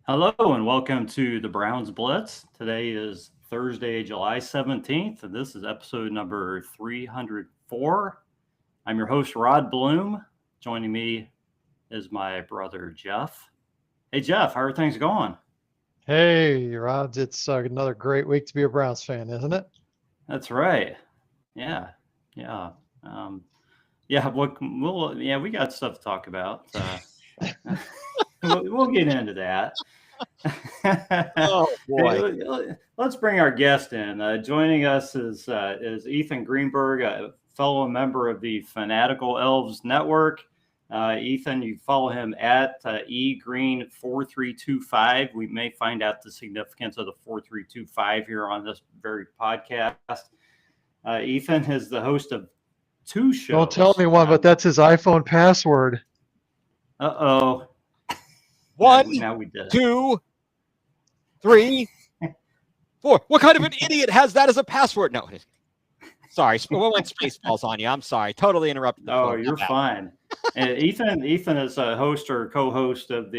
Hello and welcome to the Browns Blitz. Today is Thursday, July 17th, and this is episode number 304. I'm your host, Rod Bloom. Joining me is my brother, Jeff. Hey, Jeff, how are things going? Hey, Rod, it's another great week to be a Browns fan, isn't it? That's right. Yeah, yeah. Um, we got stuff to talk about. We'll get into that. Oh boy. Let's bring our guest in. Joining us is Ethan Greenberg, a fellow member of the Fanatical Elves Network. Ethan, you follow him at egreen4325. We may find out the significance of the 4325 here on this very podcast. Ethan is the host of two shows. Don't tell me one, but that's his iPhone password. Uh-oh. One, now we did. 2, 3, 4. What kind of an idiot has that as a password? No. Sorry, we went Spaceballs on you. I'm sorry. Totally interrupted the flow. Oh, you're fine. And Ethan is a host or co-host of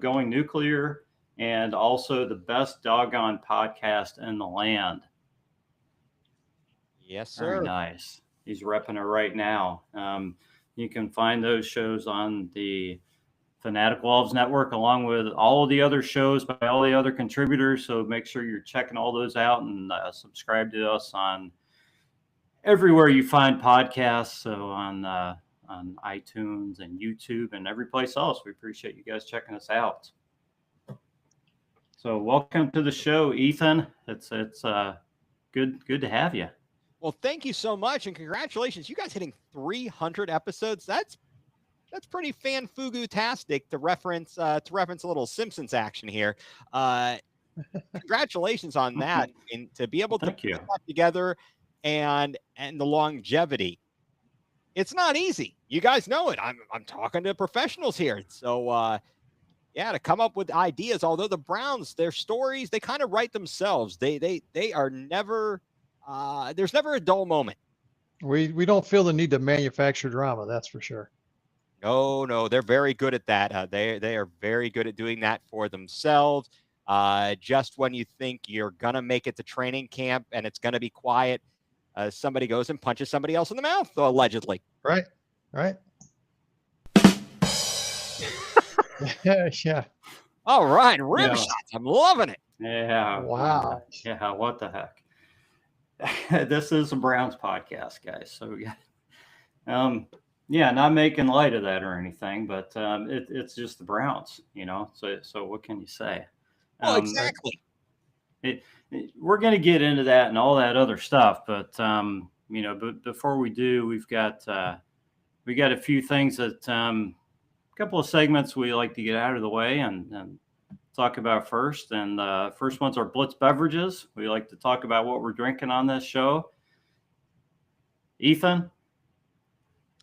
Going Nuclear and also the best doggone podcast in the land. Yes, sir. Very nice. He's repping it right now. You can find those shows on the Fanatical Elves Network, along with all of the other shows by all the other contributors. So make sure you're checking all those out and subscribe to us on everywhere you find podcasts. So on iTunes and YouTube and every place else. We appreciate you guys checking us out. So welcome to the show, Ethan. It's good to have you. Well, thank you so much, and congratulations. You guys hitting 300 episodes. That's pretty fan-fugu-tastic to reference a little Simpsons action here. Congratulations on that, and to be able to put that together and the longevity. It's not easy. You guys know it. I'm talking to professionals here. So to come up with ideas, although the Browns, their stories, they kind of write themselves. They are never there's never a dull moment. We don't feel the need to manufacture drama, that's for sure. No, they're very good at that. They are very good at doing that for themselves. Just when you think you're gonna make it to training camp and it's gonna be quiet, somebody goes and punches somebody else in the mouth, allegedly. Right. Yeah. All right, rim shots. I'm loving it. Yeah. Wow. Yeah. What the heck? This is a Browns podcast, guys. So not making light of that or anything, but it's just the Browns, So what can you say? Oh, exactly. We're going to get into that and all that other stuff, but but before we do, we got a few things that a couple of segments we like to get out of the way and talk about first. And the first one's our Blitz beverages. We like to talk about what we're drinking on this show. Ethan,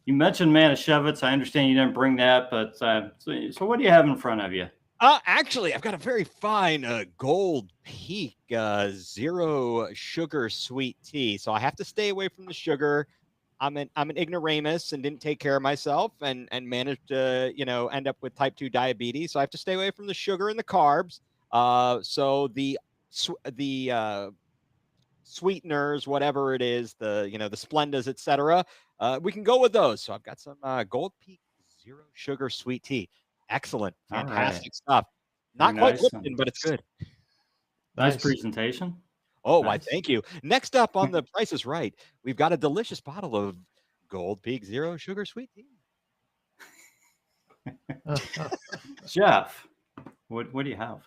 you mentioned Manischewitz. I understand you didn't bring that, but so what do you have in front of you? Actually, I've got a very fine Gold Peak zero sugar sweet tea. So I have to stay away from the sugar. I'm an ignoramus and didn't take care of myself and managed to, end up with type 2 diabetes. So I have to stay away from the sugar and the carbs. So the sweeteners, whatever it is, the Splendas, etc. We can go with those. So I've got some Gold Peak zero sugar sweet tea. Excellent. Fantastic stuff. Not quite Lipton, but it's good. Nice presentation. Oh, nice. Why, thank you. Next up on the Price is Right, we've got a delicious bottle of Gold Peak Zero Sugar Sweet Tea. Jeff, what do you have?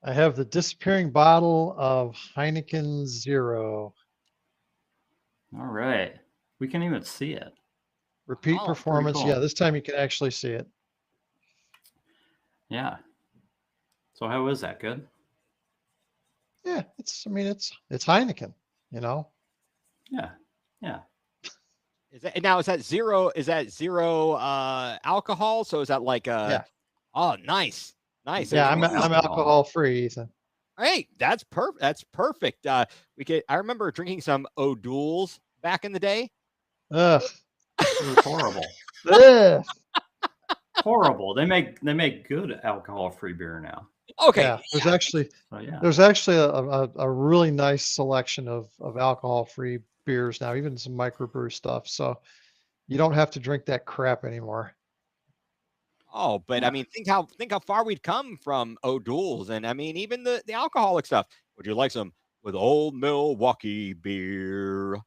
I have the disappearing bottle of Heineken Zero. All right. We can even see it. Repeat performance. Cool. Yeah, this time you can actually see it. Yeah. So how is that? Good? Yeah, it's Heineken, Yeah. Is that zero alcohol? So is that like Oh, nice. Yeah, I'm alcohol free, Ethan. Hey, that's perfect. I remember drinking some O'Doul's back in the day. It was horrible. horrible. They make good alcohol-free beer now. Okay. Yeah, there's actually So yeah. there's actually a really nice selection of alcohol-free beers now, even some microbrew stuff. So you don't have to drink that crap anymore. Oh, but I mean, think how far we'd come from O'Doul's, and I mean, even the alcoholic stuff. Would you like some with Old Milwaukee beer?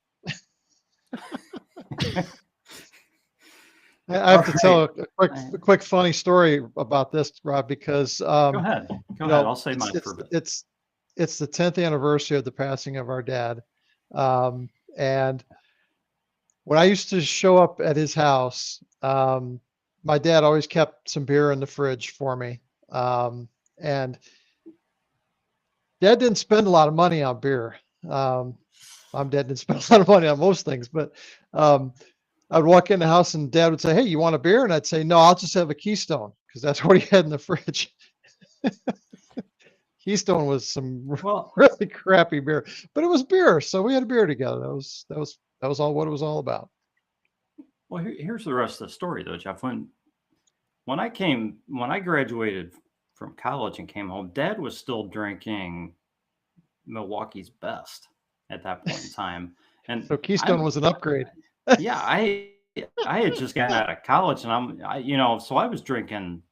I have to tell a quick funny story about this, Rob, because Go ahead. Go ahead. I'll say mine for a bit. It's the 10th anniversary of the passing of our dad, and when I used to show up at his house, my dad always kept some beer in the fridge for me, and Dad didn't spend a lot of money on beer. Mom, Dad didn't spend a lot of money on most things, but I'd walk in the house and Dad would say, "Hey, you want a beer?" And I'd say, "No, I'll just have a Keystone," because that's what he had in the fridge. Keystone was some really crappy beer, but it was beer, so we had a beer together. That was all what it was all about. Well, here's the rest of the story, though, Jeff. When I graduated from college and came home, Dad was still drinking Milwaukee's Best at that point in time, and so Keystone was an upgrade. Yeah, I had just gotten out of college, and so I was drinking.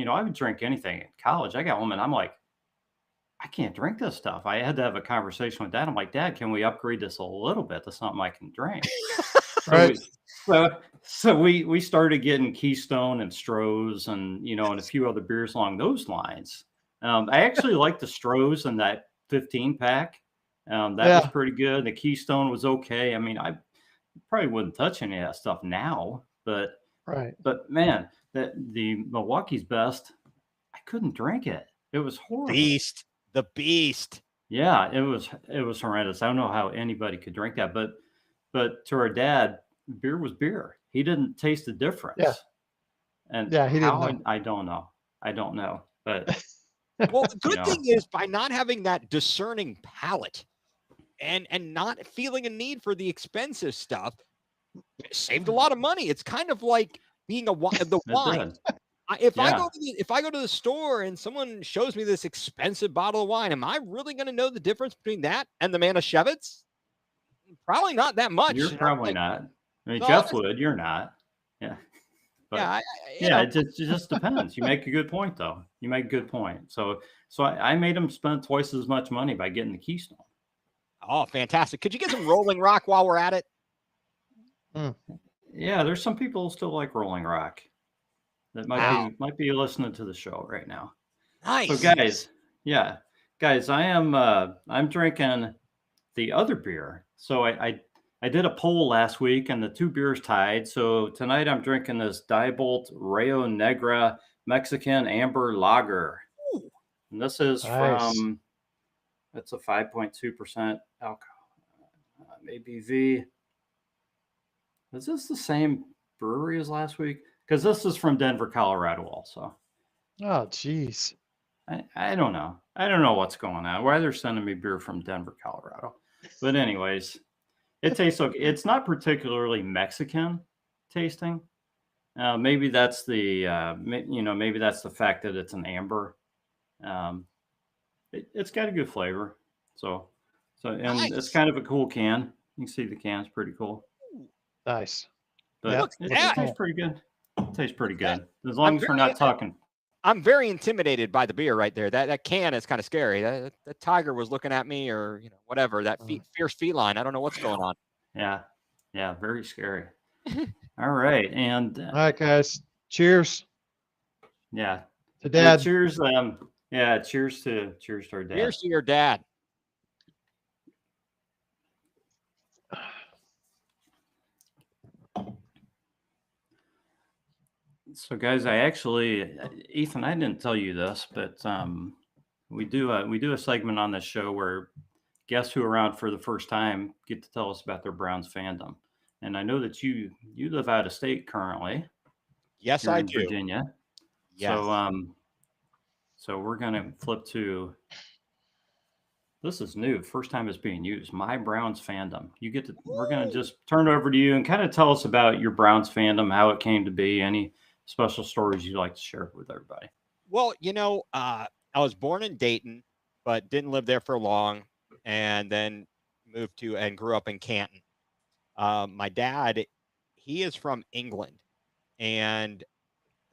I would drink anything in college. I got home, and I'm like, I can't drink this stuff. I had to have a conversation with Dad. I'm like, Dad, can we upgrade this a little bit? That's something I can drink. Right. So we started getting Keystone and Stroh's and and a few other beers along those lines. I actually liked the Stroh's and that 15 pack. That was pretty good. The Keystone was okay. I mean, I probably wouldn't touch any of that stuff now, but man, the Milwaukee's Best, I couldn't drink it. It was horrible. The beast. Yeah, it was horrendous. I don't know how anybody could drink that, but to our dad, beer was beer. He didn't taste the difference. Yeah. And he didn't know. I don't know. But well, the good thing is by not having that discerning palate and not feeling a need for the expensive stuff, it saved a lot of money. It's kind of like being the wine. If I go to the store and someone shows me this expensive bottle of wine, am I really going to know the difference between that and the Manischewitz? Probably not that much. You're probably not. I mean, Jeff would. You're not. Yeah. But, it just depends. You make a good point, though. You make a good point. So I made him spend twice as much money by getting the Keystone. Oh, fantastic! Could you get some Rolling Rock while we're at it? Yeah, there's some people who still like Rolling Rock that might be listening to the show right now. Nice. So guys, I'm drinking the other beer. So I did a poll last week and the two beers tied. So tonight I'm drinking this Diebold Rayo Negra Mexican Amber Lager. Ooh. And this is from, it's a 5.2% alcohol, ABV. Is this the same brewery as last week? Because this is from Denver, Colorado also. Oh, geez. I don't know. I don't know what's going on. Why they're sending me beer from Denver, Colorado. But anyways, it tastes okay. It's not particularly Mexican tasting. Maybe that's maybe that's the fact that it's an amber. It's got a good flavor. So nice. It's kind of a cool can. You can see the can's pretty cool. Nice. But it tastes pretty good. It tastes pretty good. As long as we're not talking. I'm very intimidated by the beer right there. That can is kind of scary. That tiger was looking at me, or whatever. That fierce feline. I don't know what's going on. Yeah, very scary. All right, and all right, guys. Cheers. Yeah. To Dad. Cheers. Cheers to our dad. Cheers to your dad. So, guys, Ethan, I didn't tell you this, but we do a segment on this show where guests who are around for the first time get to tell us about their Browns fandom. And I know that you live out of state currently. Yes, I do. Virginia. Yes. So we're gonna flip to. This is new. First time it's being used. My Browns fandom. We're gonna just turn it over to you and kind of tell us about your Browns fandom, how it came to be, any special stories you'd like to share with everybody. Well, I was born in Dayton, but didn't live there for long, and then moved to and grew up in Canton. My dad, he is from England, and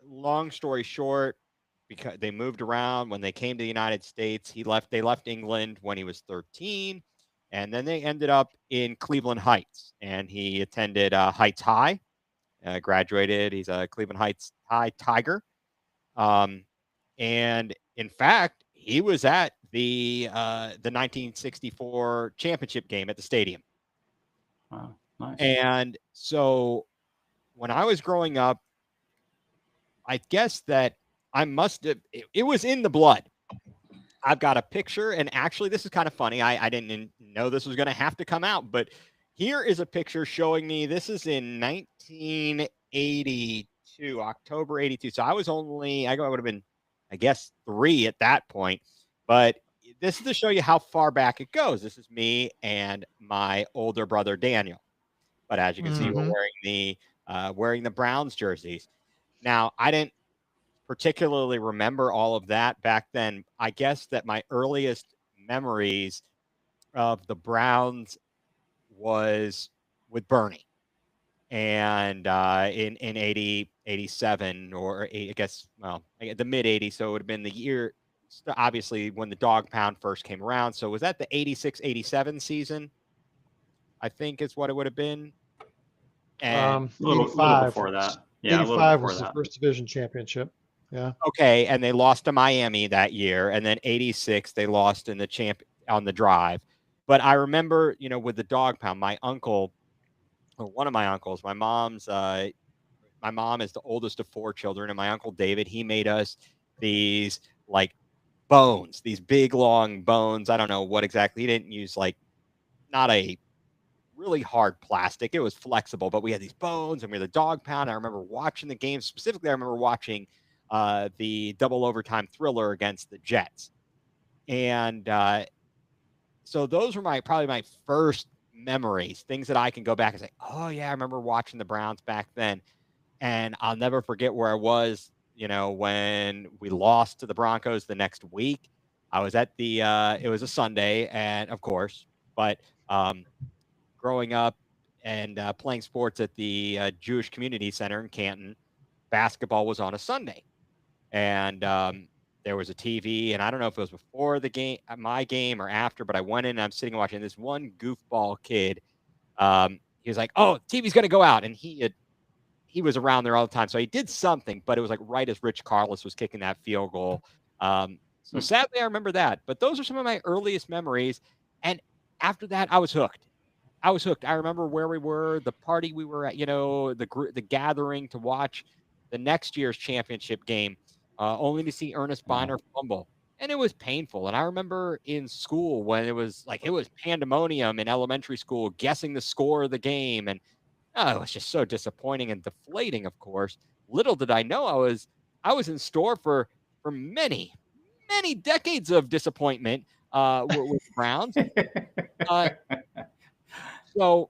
long story short, because they moved around when they came to the United States, they left England when he was 13, and then they ended up in Cleveland Heights, and he attended Heights High, graduated. He's a Cleveland Heights High Tiger. And in fact, he was at the 1964 championship game at the stadium. Wow, nice. And so when I was growing up, I guess that I must have, it was in the blood. I've got a picture, and actually, this is kind of funny. I didn't know this was going to have to come out, but here is a picture showing me. This is in 1982, October 82. So I would have been, I guess, 3 at that point. But this is to show you how far back it goes. This is me and my older brother, Daniel. But as you can see, we're wearing the Browns jerseys. Now, I didn't particularly remember all of that back then. I guess that my earliest memories of the Browns was with Bernie. And in 87, or I guess, well, the mid 80s. So it would have been the year, obviously, when the dog pound first came around. So was that the 86-87 season? I think is what it would have been. And a little before that. Yeah, 85 was the first division championship. Yeah. Okay, and they lost to Miami that year, and then 86 they lost in the on the drive. But I remember, with the dog pound, my uncle, or one of my uncles, my mom is the oldest of 4 children, and my uncle David, he made us these like bones, these big long bones. I don't know what exactly. He didn't use not a really hard plastic. It was flexible, but we had these bones, and we had the dog pound. I remember watching the game. Specifically, I remember watching the double overtime thriller against the Jets. And so those were probably my first memories, things that I can go back and say, oh yeah, I remember watching the Browns back then. And I'll never forget where I was, when we lost to the Broncos the next week. I was at it was a Sunday, and of course, but growing up and playing sports at the Jewish Community Center in Canton, basketball was on a Sunday. And there was a TV, and I don't know if it was before the game, my game, or after, but I went in and I'm sitting watching this one goofball kid. He was like, oh, TV's going to go out. And he was around there all the time. So he did something, but it was right as Rich Carlos was kicking that field goal. So sadly, I remember that. But those are some of my earliest memories. And after that, I was hooked. I remember where we were, the party we were at, the gathering to watch the next year's championship game, only to see Ernest Biner fumble. And it was painful. And I remember in school when it was pandemonium in elementary school, guessing the score of the game. And it was just so disappointing and deflating, of course. Little did I know I was in store for many, many decades of disappointment with Browns. So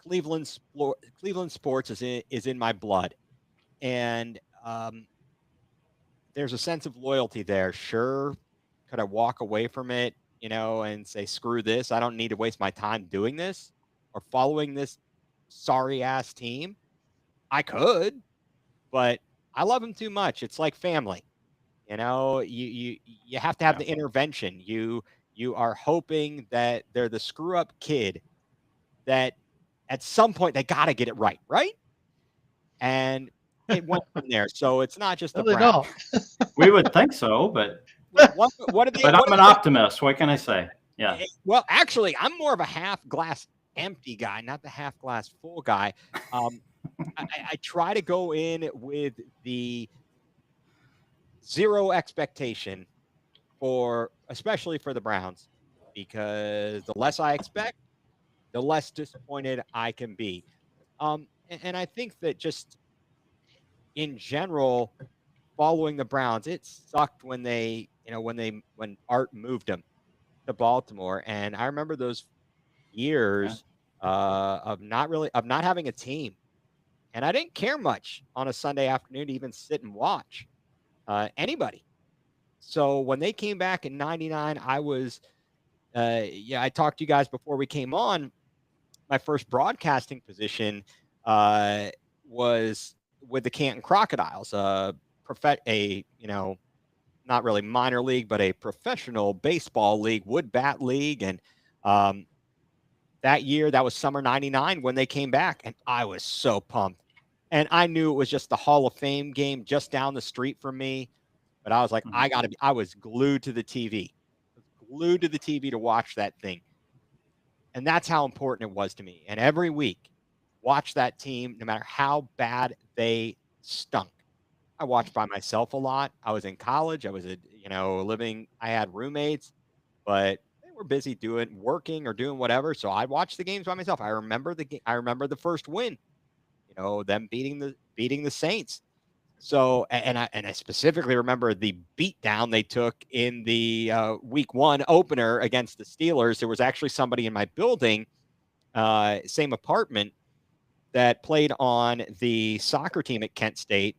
Cleveland sports is in my blood. And there's a sense of loyalty there. Sure, could I walk away from it, and say, screw this, I don't need to waste my time doing this or following this sorry ass team? I could, but I love them too much. It's like family. You have to have the intervention. You are hoping that they're the screw up kid that at some point they got to get it right, right? And it went from there. So it's not just the Browns. We would think so, but I'm an optimist. What can I say? Yeah. Well, actually, I'm more of a half glass empty guy, not the half glass full guy. I try to go in with the zero expectation especially for the Browns, because the less I expect, the less disappointed I can be. And I think that just in general, following the Browns, it sucked when when Art moved them to Baltimore. And I remember those years of not having a team. And I didn't care much on a Sunday afternoon to even sit and watch anybody. So when they came back in 99, I was, I talked to you guys before we came on. My first broadcasting position was with the Canton Crocodiles, not really minor league, but a professional baseball league, wood bat league. And that year, that was summer 99 when they came back, and I was so pumped. And I knew it was just the Hall of Fame game just down the street from me. But I was like, I was glued to the TV, glued to the TV to watch that thing. And that's how important it was to me. And every week, watch that team, no matter how bad they stunk. I watched by myself a lot. I was in college. I was, I had roommates, but they were busy working or doing whatever. So I'd watch the games by myself. I remember the first win, them beating the Saints. So, and I specifically remember the beatdown they took in the week 1 opener against the Steelers. There was actually somebody in my building, same apartment, that played on the soccer team at Kent State.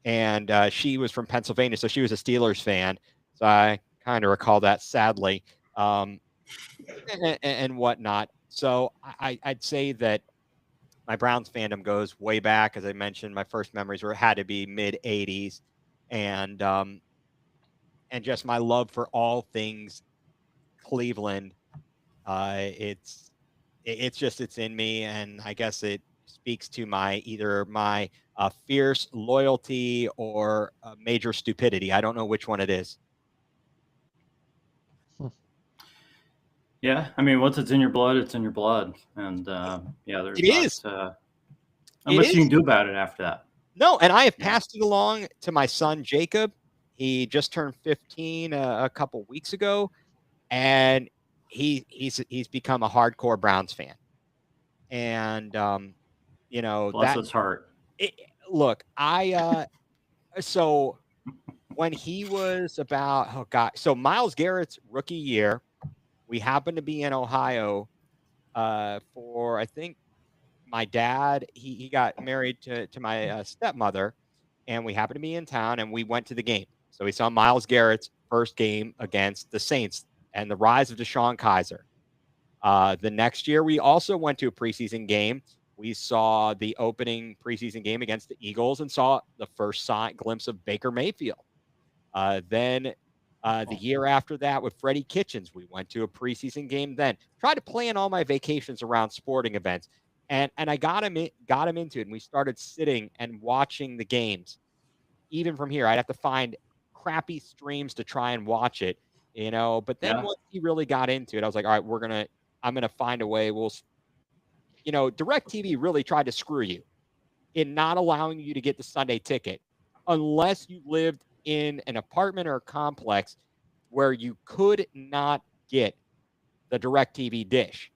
And she was from Pennsylvania, so she was a Steelers fan. So I kind of recall that, sadly, and whatnot. So I'd say that my Browns fandom goes way back. As I mentioned, my first memories had to be mid 80s, and just my love for all things Cleveland. It's in me, and I guess it speaks to either my fierce loyalty or major stupidity. I don't know which one it is. Yeah, I mean, once it's in your blood, it's in your blood, and there's not much you can do about it after that. No, and I have passed it along to my son Jacob. He just turned 15 a couple weeks ago, and he's become a hardcore Browns fan. And bless his heart. So when he was about so Myles Garrett's rookie year, we happened to be in Ohio for, I think, my dad, he got married to my stepmother, and we happened to be in town, and we went to the game. So we saw Myles Garrett's first game against the Saints and the rise of Deshaun Kaiser. The next year, we also went to a preseason game. We saw the opening preseason game against the Eagles and saw the first glimpse of Baker Mayfield. Then the year after that with Freddie Kitchens, we went to a preseason game then. Tried to plan all my vacations around sporting events. And I got him into it, and we started sitting and watching the games. Even from here, I'd have to find crappy streams to try and watch it, But then once he really got into it, I was like, all right, I'm gonna find a way. DirecTV really tried to screw you in not allowing you to get the Sunday ticket unless you lived in an apartment or a complex where you could not get the DirecTV dish.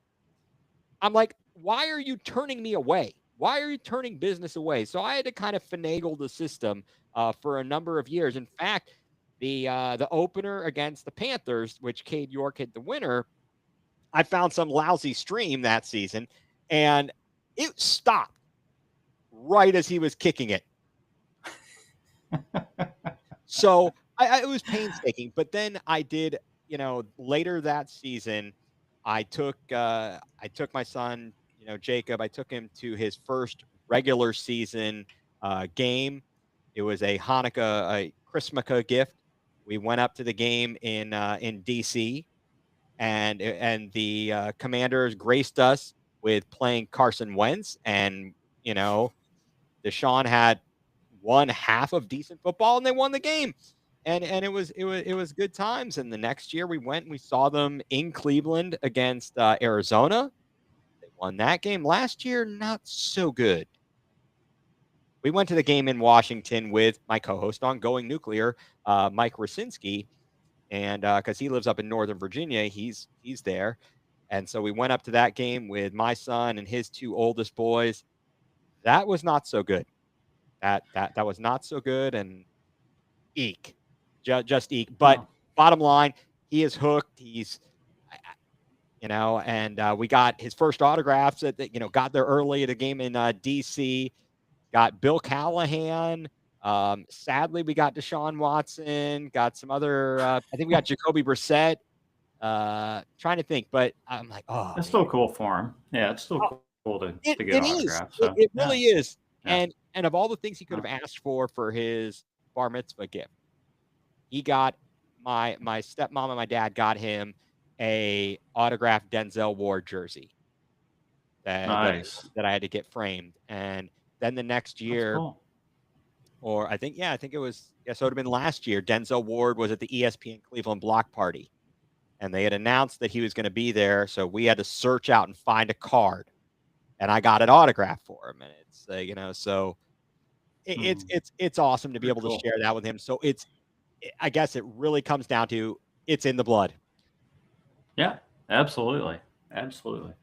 I'm like, why are you turning me away? Why are you turning business away? So I had to kind of finagle the system for a number of years. In fact, the opener against the Panthers, which Cade York hit the winner, I found some lousy stream that season, and it stopped right as he was kicking it. So it was painstaking. But then I did, later that season, I took my son, Jacob, I took him to his first regular season game. It was a Christmas gift. We went up to the game in DC, and the Commanders graced us with playing Carson Wentz, and Deshaun had one half of decent football, and they won the game. And it was good times. And the next year we went and we saw them in Cleveland against Arizona. They won that game. Last year, not so good. We went to the game in Washington with my co-host on Going Nuclear, Mike Rosinski, and because he lives up in Northern Virginia, he's there. And so we went up to that game with my son and his 2 oldest boys. That was not so good. That was not so good, and eek. Just eek. But bottom line, he is hooked. He's, and we got his first autographs got there early at a game in DC. got Bill Callahan. Sadly, we got Deshaun Watson. Got some other. I think we got Jacoby Brissett. Trying to think, but I'm like, oh, it's still cool for him. Yeah, it's still cool to get it autographs. Is. So, it really is. Yeah. And of all the things he could have asked for his bar mitzvah gift, he got my stepmom and my dad got him a autographed Denzel Ward jersey that I had to get framed. And then the next year, cool. or I think it was, so it would have been last year, Denzel Ward was at the ESPN Cleveland block party, and they had announced that he was going to be there. So we had to search out and find a card, and I got an autograph for him. And it's, so it's awesome to be able to share that with him. So I guess it really comes down to it's in the blood. Yeah, absolutely. Absolutely.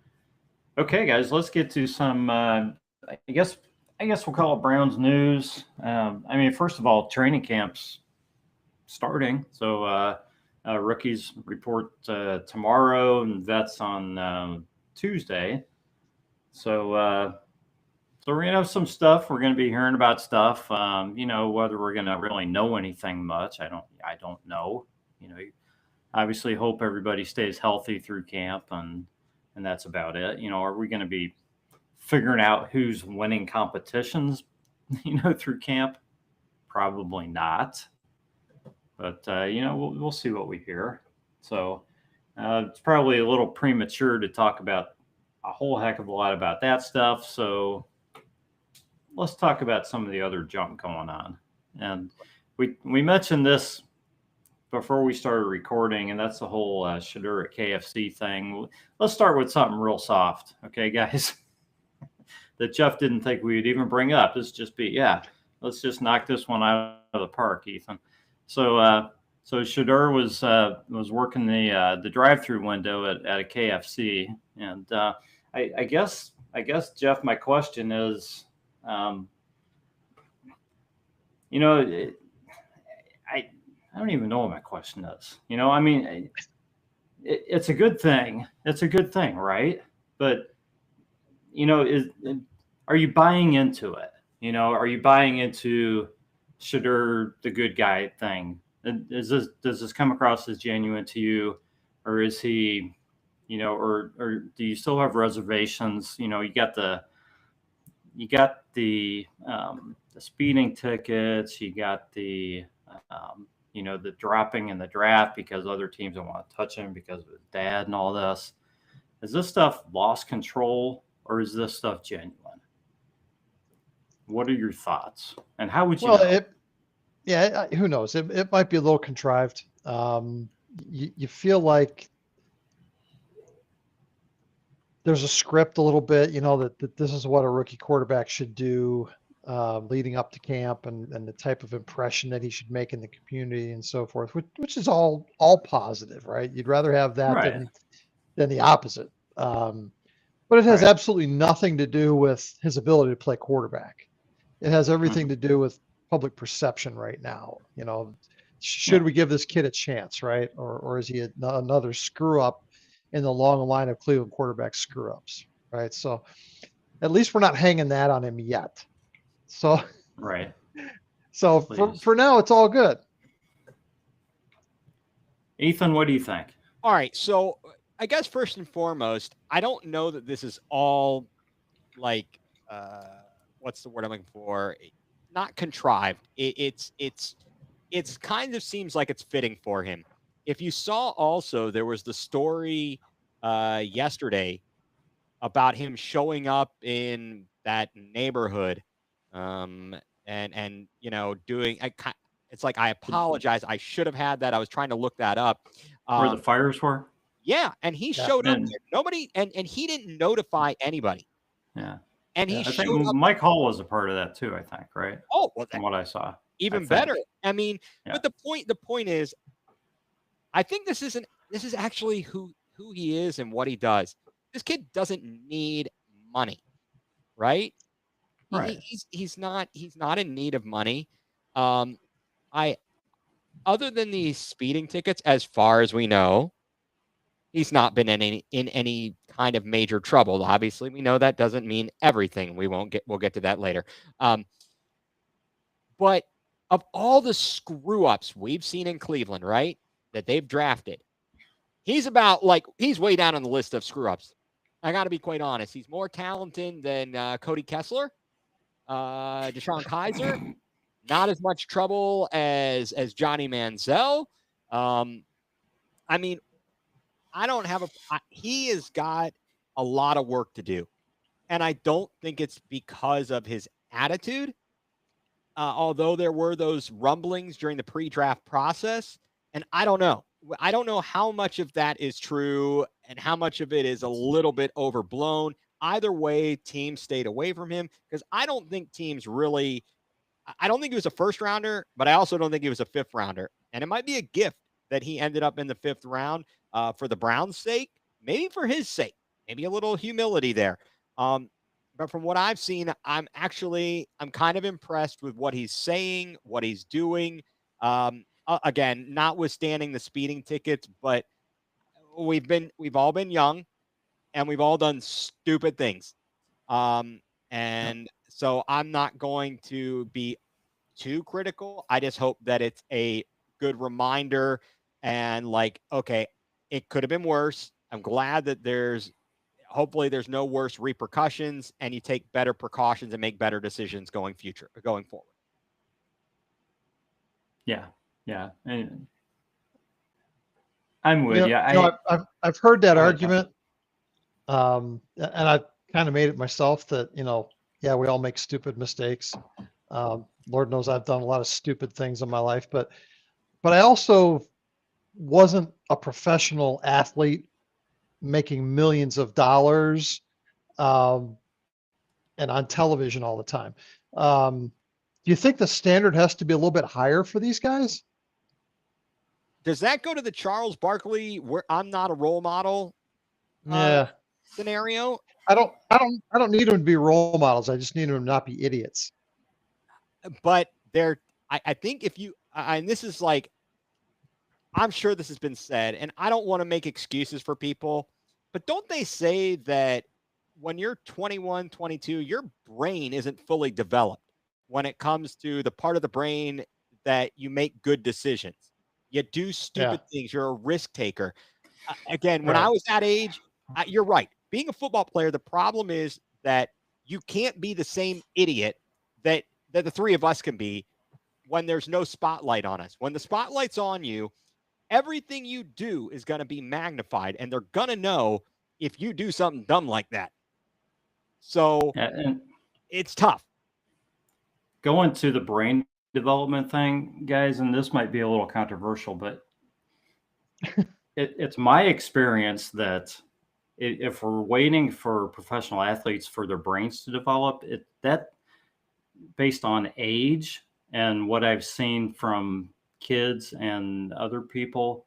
Okay, guys, let's get to some, I guess we'll call it Browns news. I mean, first of all, training camp's starting. So rookies report tomorrow, and vets on Tuesday. So we're going to have some stuff. We're going to be hearing about stuff. Whether we're going to really know anything much, I don't know. Obviously hope everybody stays healthy through camp, and that's about it. Are we going to be figuring out who's winning competitions, through camp? Probably not. But, we'll see what we hear. So it's probably a little premature to talk about a whole heck of a lot about that stuff. So let's talk about some of the other junk going on. And we mentioned this before we started recording, and that's the whole Shedeur at KFC thing. Let's start with something real soft. Okay, guys, that Jeff didn't think we would even bring up. Let's just let's just knock this one out of the park, Ethan. So Shedeur was working the drive-through window at a KFC, and I guess Jeff, my question is, I don't even know what my question is. I mean, it's a good thing. It's a good thing, right? But are you buying into it? Are you buying into Shedeur the good guy thing? Does this come across as genuine to you, or is he, or do you still have reservations? You got the speeding tickets, you got the the dropping in the draft because other teams don't want to touch him because of his dad and all this. Has this stuff lost control, or is this stuff genuine? What are your thoughts? And how would you know? Who knows? It might be a little contrived. You feel like there's a script a little bit, that this is what a rookie quarterback should do leading up to camp, and the type of impression that he should make in the community and so forth, which is all positive, right? You'd rather have that than the opposite. But it has absolutely nothing to do with his ability to play quarterback. It has everything to do with public perception right now. Should we give this kid a chance, right? Or is he another screw up in the long line of Cleveland quarterback screw ups, right? So at least we're not hanging that on him yet. So So for now, it's all good. Ethan, what do you think? All right, so I guess first and foremost, I don't know that this is all like what's the word I'm looking for? Not contrived. It's kind of seems like it's fitting for him. If you saw also, there was the story yesterday about him showing up in that neighborhood and doing it's like, I apologize, I should have had that. I was trying to look that up. Where the fires were? Yeah, and he showed up there. Nobody and he didn't notify anybody. Yeah. And I think Mike Hall was a part of that too, I think, right? Oh, well, from what I saw. Even better. I mean, but the point is, I think this is actually who he is and what he does. This kid doesn't need money, right? Right. He's not in need of money. Other than these speeding tickets, as far as we know, he's not been in any kind of major trouble. Obviously, we know that doesn't mean everything. We'll get to that later. But of all the screw ups we've seen in Cleveland, right, that they've drafted, he's way down on the list of screw ups. I got to be quite honest. He's more talented than Cody Kessler, Deshaun Kaiser. Not as much trouble as Johnny Manziel. I mean, he has got a lot of work to do. And I don't think it's because of his attitude. Although there were those rumblings during the pre-draft process. And I don't know. I don't know how much of that is true and how much of it is a little bit overblown. Either way, teams stayed away from him because I don't think teams really – I don't think he was a first rounder, but I also don't think he was a fifth rounder. And it might be a gift that he ended up in the fifth round for the Browns' sake, maybe for his sake, maybe a little humility there. But from what I've seen, I'm kind of impressed with what he's saying, what he's doing. Again, notwithstanding the speeding tickets, but we've all been young and we've all done stupid things. And so I'm not going to be too critical. I just hope that it's a good reminder and okay, it could have been worse. I'm glad that hopefully there's no worse repercussions and you take better precautions and make better decisions going forward. Yeah. Yeah. And I'm with you. I've heard that argument. And I've kind of made it myself that, we all make stupid mistakes. Lord knows I've done a lot of stupid things in my life, but I also wasn't a professional athlete making millions of dollars and on television all the time. Do you think the standard has to be a little bit higher for these guys? Does that go to the Charles Barkley where I'm not a role model scenario? I don't need them to be role models. I just need them to not be idiots. But I think if you, and this is I'm sure this has been said, and I don't want to make excuses for people, but don't they say that when you're 21, 22, your brain isn't fully developed when it comes to the part of the brain that you make good decisions? You do stupid things. You're a risk taker. Again, when I was that age, you're right. Being a football player, the problem is that you can't be the same idiot that the three of us can be when there's no spotlight on us. When the spotlight's on you, everything you do is going to be magnified, and they're going to know if you do something dumb like that. So it's tough. Going to the brain development thing, guys, and this might be a little controversial, but it's my experience that if we're waiting for professional athletes for their brains to develop, that based on age and what I've seen from kids and other people,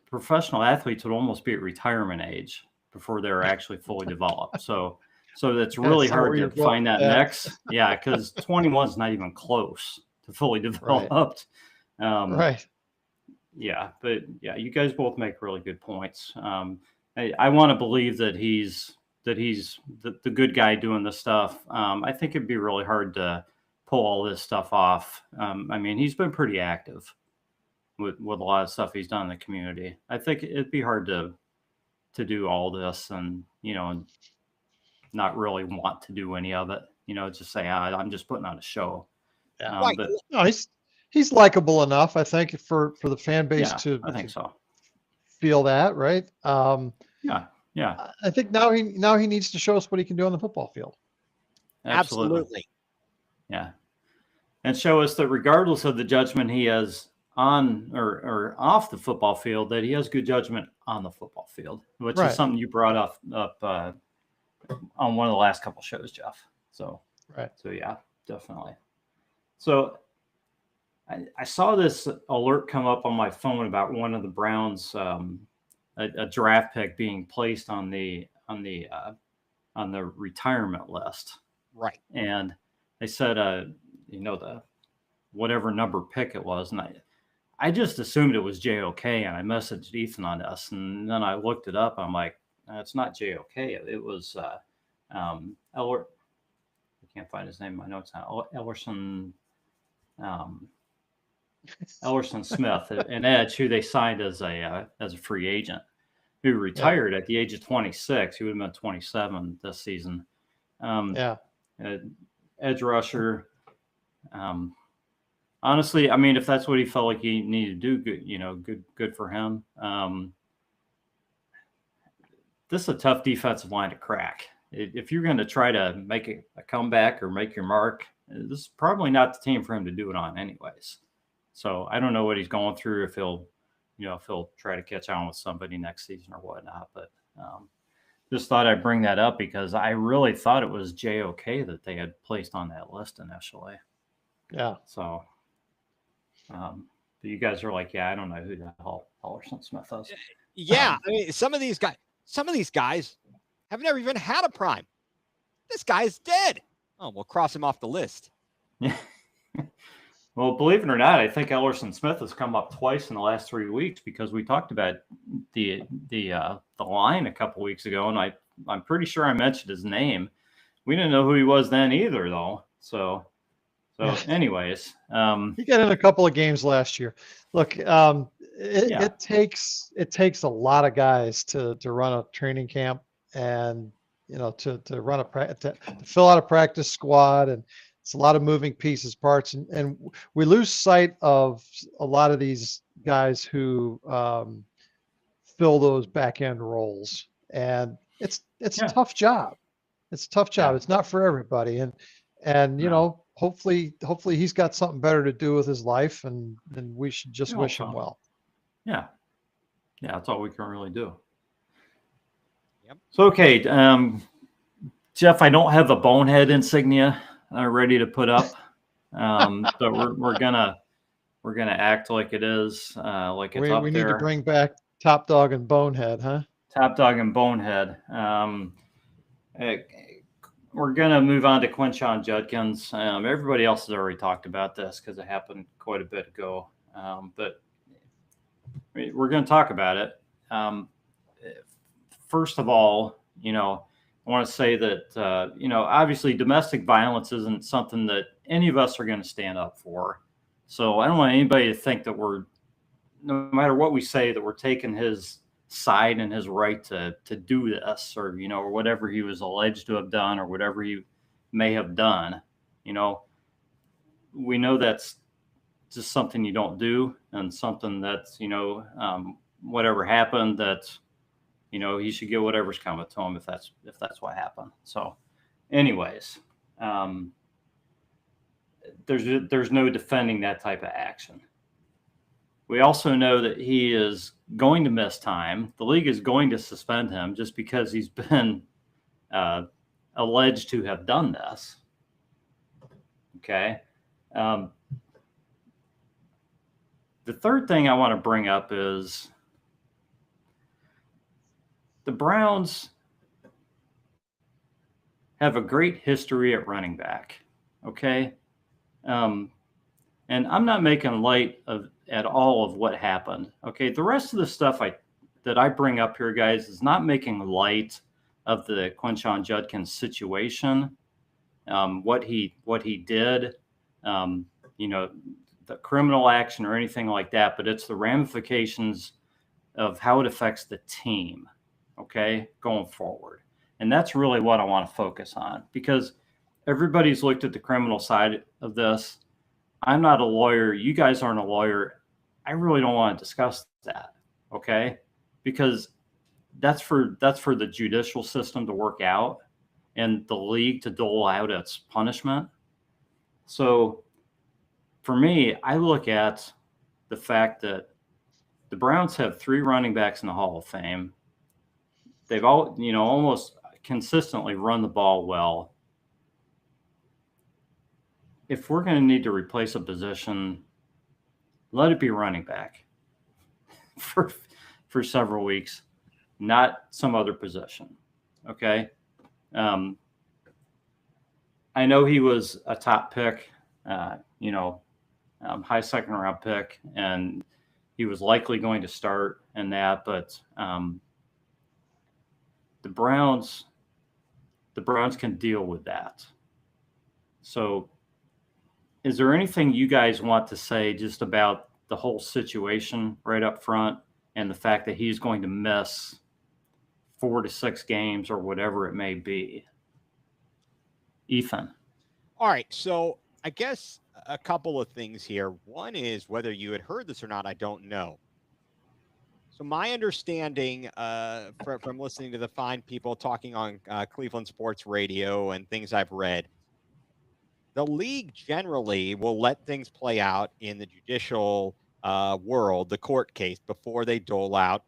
professional athletes would almost be at retirement age before they're actually fully developed. So that's really hard to find that next. Yeah, because 21 is not even close to fully developed. Right. Yeah, but yeah, you guys both make really good points. I want to believe that he's the good guy doing the stuff. I think it'd be really hard to pull all this stuff off. I mean, he's been pretty active with a lot of stuff he's done in the community. I think it'd be hard to do all this and not really want to do any of it. Just say I'm just putting on a show. Yeah. But no, he's likable enough, I think, for the fan base I think so. Feel that, right? Yeah. I think now he needs to show us what he can do on the football field. Absolutely. Yeah. And show us that regardless of the judgment he has on or off the football field, that he has good judgment on the football field, which is something you brought up on one of the last couple shows, Jeff. So yeah, definitely. So I saw this alert come up on my phone about one of the Browns, a draft pick being placed on the retirement list. Right. And they said, the whatever number pick it was, and I just assumed it was JOK, and I messaged Ethan on this, and then I looked it up. I'm like, it's not JOK. It was Eller. I can't find his name in my notes now. Ellerson. Ellerson Smith, an Edge, who they signed as a free agent, who retired at the age of 26. He would have been 27 this season. Edge rusher. Honestly, I mean, if that's what he felt like he needed to do, good for him. This is a tough defensive line to crack. If you're going to try to make a comeback or make your mark, this is probably not the team for him to do it on anyways. So I don't know what he's going through, if he'll try to catch on with somebody next season or whatnot. But just thought I'd bring that up because I really thought it was JOK that they had placed on that list initially. Yeah. So but you guys are like, yeah, I don't know who the hell Ellerson Smith is. Yeah. I mean, some of these guys have never even had a prime. This guy's dead. Oh, we'll cross him off the list. Yeah. Well, believe it or not, I think Ellerson Smith has come up twice in the last 3 weeks because we talked about the line a couple weeks ago, and I'm pretty sure I mentioned his name. We didn't know who he was then either, though. So anyways, he got in a couple of games last year. Look, it takes a lot of guys to run a training camp and to run to fill out a practice squad, and it's a lot of moving pieces, parts, and we lose sight of a lot of these guys who fill those back end roles, and it's a tough job. It's a tough job. Yeah. It's not for everybody, and hopefully he's got something better to do with his life, and we should just wish him well. Yeah, that's all we can really do. Yep. So okay, Jeff, I don't have a bonehead insignia ready to put up, but we're gonna act like it is, like it's up there. We need to bring back Top Dog and Bonehead, huh? Top Dog and Bonehead. We're gonna move on to Quinshon Judkins. Everybody else has already talked about this because it happened quite a bit ago, but we're gonna talk about it. First of all, I want to say that, obviously domestic violence isn't something that any of us are going to stand up for. So I don't want anybody to think that no matter what we say, that we're taking his side and his right to do this, or, or whatever he was alleged to have done, or whatever he may have done. We know that's just something you don't do, and something that's, whatever happened, that's, he should get whatever's coming to him if that's what happened. So anyways, there's no defending that type of action. We also know that he is going to miss time. The league is going to suspend him just because he's been alleged to have done this. Okay. The third thing I want to bring up is the Browns have a great history at running back, okay? And I'm not making light at all of what happened, okay? The rest of the stuff that I bring up here, guys, is not making light of the Quinshon Judkins situation, what he did, the criminal action or anything like that, but it's the ramifications of how it affects the team, okay, going forward. And that's really what I want to focus on, because everybody's looked at the criminal side of this. I'm not a lawyer. You guys aren't a lawyer. I really don't want to discuss that, okay? Because that's for the judicial system to work out and the league to dole out its punishment. So for me, I look at the fact that the Browns have 3 running backs in the Hall of Fame. They've all, almost consistently run the ball well. If we're going to need to replace a position, let it be running back for several weeks, not some other position. Okay. I know he was a top pick, high second round pick, and he was likely going to start in that, but the Browns can deal with that. So is there anything you guys want to say just about the whole situation right up front and the fact that he's going to miss 4 to 6 games or whatever it may be? Ethan. All right. So I guess a couple of things here. One is whether you had heard this or not, I don't know. So my understanding from listening to the fine people talking on Cleveland Sports Radio and things I've read, the league generally will let things play out in the judicial world, the court case, before they dole out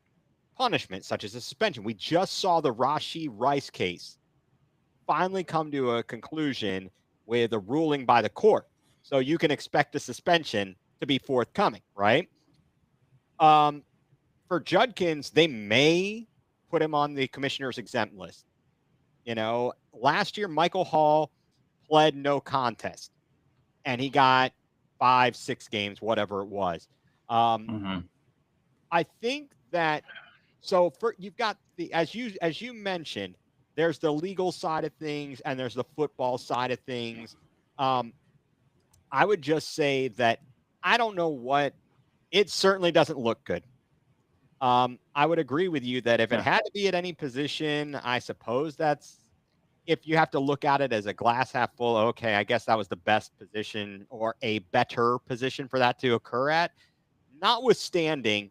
punishment, such as a suspension. We just saw the Rashee Rice case finally come to a conclusion with a ruling by the court. So you can expect a suspension to be forthcoming, right? For Judkins, they may put him on the commissioner's exempt list. Last year, Michael Hall pled no contest, and he got 5-6 games, whatever it was. I think that you've got as you mentioned, there's the legal side of things and there's the football side of things. I would just say that I don't know it certainly doesn't look good. I would agree with you that if it had to be at any position, I suppose that's, if you have to look at it as a glass half full, okay, I guess that was the best position or a better position for that to occur at. Notwithstanding,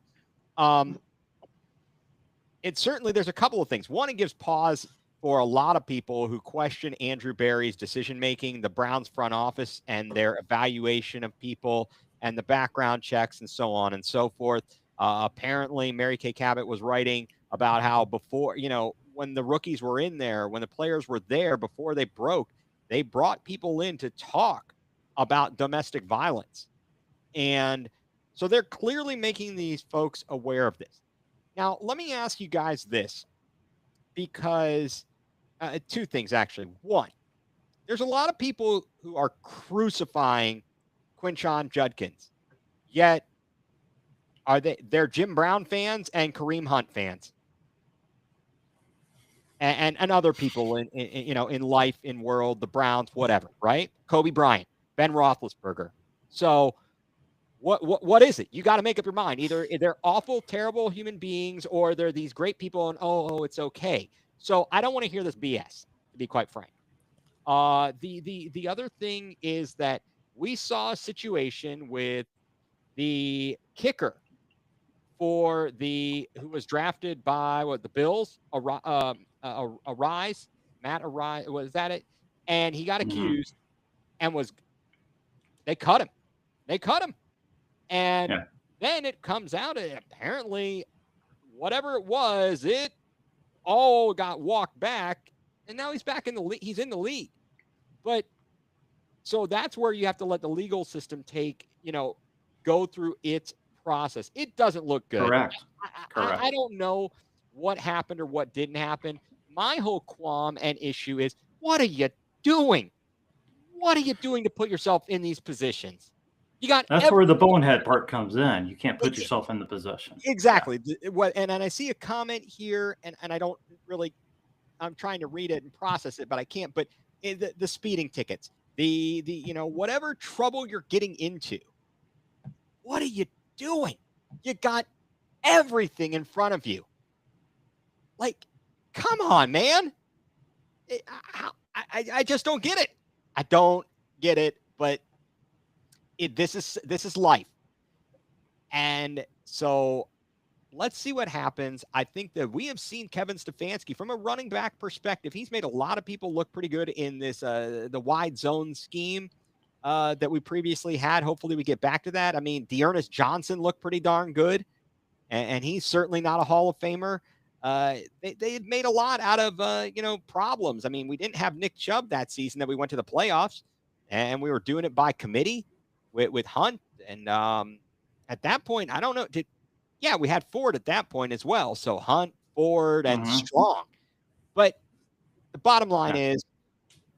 it certainly, there's a couple of things. One, it gives pause for a lot of people who question Andrew Berry's decision-making, the Browns front office and their evaluation of people and the background checks and so on and so forth. Apparently, Mary Kay Cabot was writing about how before, when the rookies were in there, when the players were there before they broke, they brought people in to talk about domestic violence. And so they're clearly making these folks aware of this. Now, let me ask you guys this, because two things, actually. One, there's a lot of people who are crucifying Quinshon Judkins, yet they're Jim Brown fans and Kareem Hunt fans. And other people in life, in world, the Browns, whatever, right? Kobe Bryant, Ben Roethlisberger. So what is it? You got to make up your mind. Either they're awful, terrible human beings, or they're these great people and it's okay. So I don't want to hear this BS, to be quite frank. The other thing is that we saw a situation with the kicker for who was drafted by the Bills, Arise, Matt Arise, was that it? And he got accused and they cut him. And then it comes out, and apparently whatever it was, it all got walked back, and now he's back in the league. He's in the league. But so that's where you have to let the legal system go through its process. It doesn't look good. Correct. I don't know what happened or what didn't happen. My whole qualm and issue is, what are you doing? What are you doing to put yourself in these positions? That's where the bonehead part comes in. You can't put yourself in the position. Exactly. Yeah. And I see a comment here, and I don't really, I'm trying to read it and process it, but I can't. But the speeding tickets, the whatever trouble you're getting into, what are you doing? You got everything in front of you. Like, come on, man. I just don't get it. I don't get it, but this is life. And so let's see what happens. I think that we have seen Kevin Stefanski from a running back perspective. He's made a lot of people look pretty good in this the wide zone scheme that we previously had. Hopefully we get back to that. I mean, Dearness Johnson looked pretty darn good, and he's certainly not a Hall of Famer. They had made a lot out of problems. I mean, we didn't have Nick Chubb that season that we went to the playoffs, and we were doing it by committee with Hunt. And at that point, I don't know. We had Ford at that point as well. So Hunt, Ford, and Strong. But the bottom line is,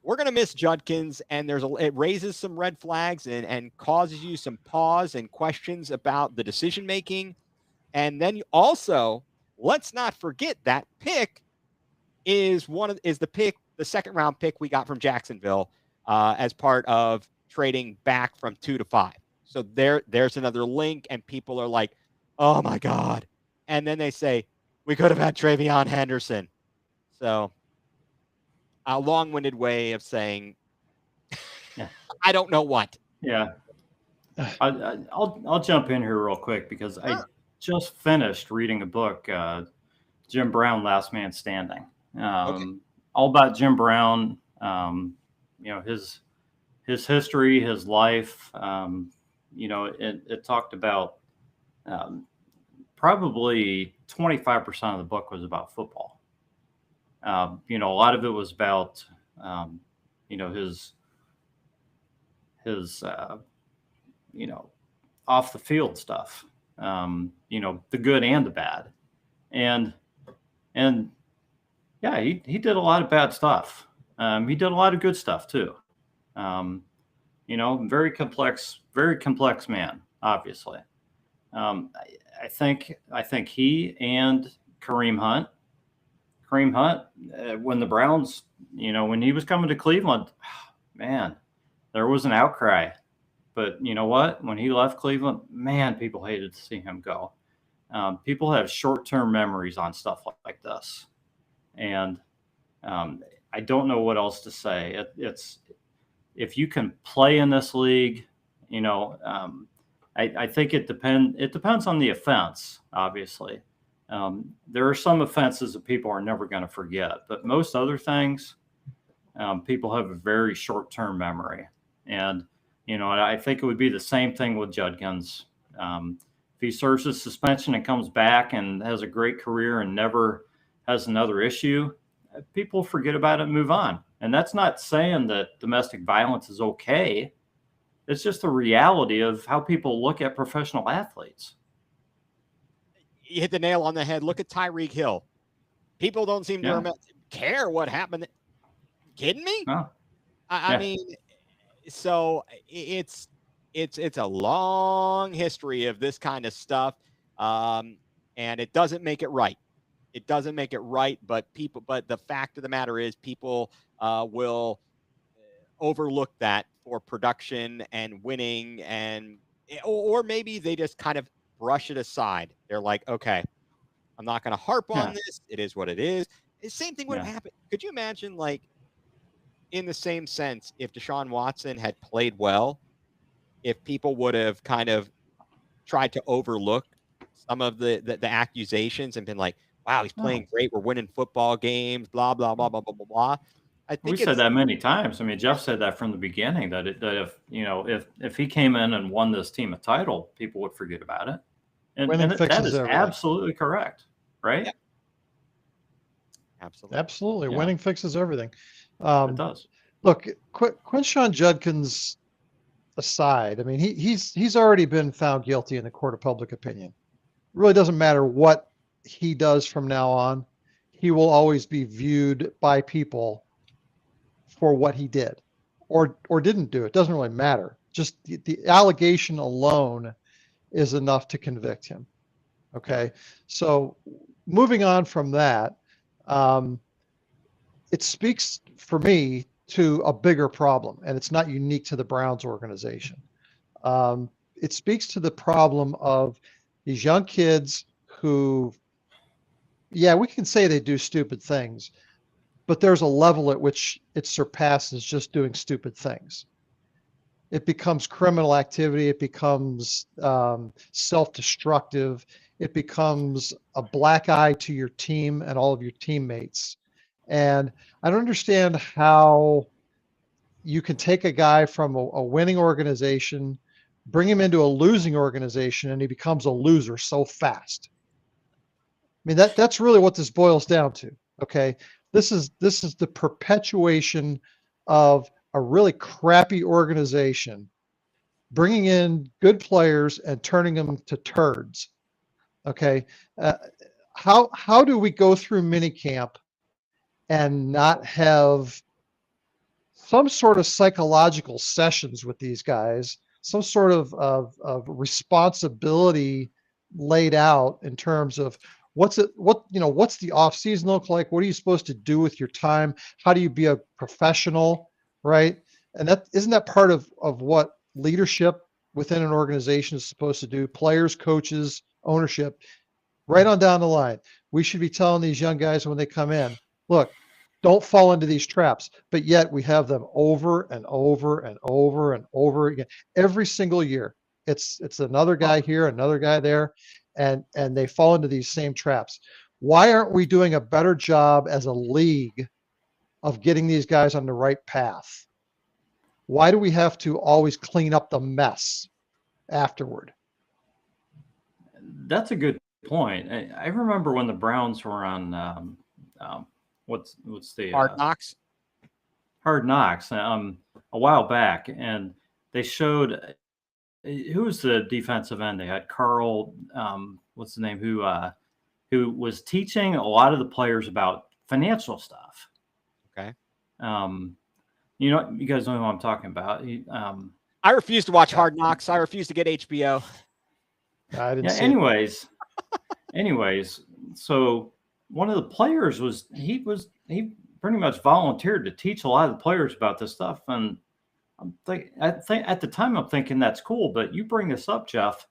we're going to miss Judkins, and it raises some red flags and causes you some pause and questions about the decision making. And then also, let's not forget that pick is the second round pick we got from Jacksonville as part of trading back from 2 to 5. So there's another link, and people are like, oh my God. And then they say, we could have had Travion Henderson. So a long-winded way of saying, yeah. I don't know what. Yeah. I'll jump in here real quick because I just finished reading a book, Jim Brown, Last Man Standing. All about Jim Brown, his history, his life. It talked about probably 25% of the book was about football. A lot of it was about, his off the field stuff, the good and the bad. And yeah, he did a lot of bad stuff. He did a lot of good stuff too. Very complex man, obviously. I think he and Kareem Hunt, when the Browns, when he was coming to Cleveland, man, there was an outcry. But you know what? When he left Cleveland, man, people hated to see him go. People have short-term memories on stuff like this. And I don't know what else to say. It's if you can play in this league, I think it depends on the offense, obviously. There are some offenses that people are never going to forget, but most other things, people have a very short-term memory. And, I think it would be the same thing with Judkins. If he serves his suspension and comes back and has a great career and never has another issue, people forget about it and move on. And that's not saying that domestic violence is okay. It's just the reality of how people look at professional athletes. You hit the nail on the head. Look at Tyreek Hill. People don't seem to care what happened. Kidding me? No. I mean, so it's a long history of this kind of stuff, and it doesn't make it right. It doesn't make it right, but the fact of the matter is people will overlook that for production and winning, or maybe they just kind of brush it aside. They're like, okay, I'm not going to harp on this. It is what it is. The same thing would have happened. Could you imagine, like, in the same sense, if Deshaun Watson had played well, if people would have kind of tried to overlook some of the accusations and been like, wow, he's playing great. We're winning football games, blah, blah, blah, blah, blah, blah, blah. I think we said that many times. I mean, Jeff said that from the beginning, that if he came in and won this team a title, people would forget about it. And that is absolutely correct, right? Yeah. Absolutely. Absolutely. Yeah. Winning fixes everything. It does. Look, Quinshon Judkins aside, I mean, he's already been found guilty in the court of public opinion. It really doesn't matter what he does from now on. He will always be viewed by people for what he did or didn't do. It doesn't really matter. Just the allegation alone is enough to convict him. Okay. So moving on from that, it speaks for me to a bigger problem, and it's not unique to the Browns organization. It speaks to the problem of these young kids who, we can say they do stupid things, but there's a level at which it surpasses just doing stupid things. It becomes criminal activity. It becomes self-destructive. It becomes a black eye to your team and all of your teammates. And I don't understand how you can take a guy from a winning organization, bring him into a losing organization, and he becomes a loser so fast. I mean, that's really what this boils down to. Okay. This is the perpetuation of a really crappy organization, bringing in good players and turning them to turds. Okay. How do we go through minicamp and not have some sort of psychological sessions with these guys, some sort of responsibility laid out in terms of what's the off season look like? What are you supposed to do with your time? How do you be a professional, right? And that isn't that part of what leadership within an organization is supposed to do? Players, coaches, ownership, right on down the line. We should be telling these young guys when they come in, look, don't fall into these traps. But yet we have them over and over and over and over again every single year. It's another guy here, another guy there, and they fall into these same traps. Why aren't we doing a better job as a league of getting these guys on the right path? Why do we have to always clean up the mess afterward? That's a good point. I remember when the Browns were on what's the Hard Knocks? Hard Knocks a while back, and they showed who was the defensive end. They had Carl, what's the name, who was teaching a lot of the players about financial stuff. Okay. You guys know who I'm talking about. I refuse to watch Hard Knocks. I refuse to get HBO. I didn't see anyways, so one of the players he pretty much volunteered to teach a lot of the players about this stuff. And at the time I'm thinking that's cool, but you bring this up, Jeff,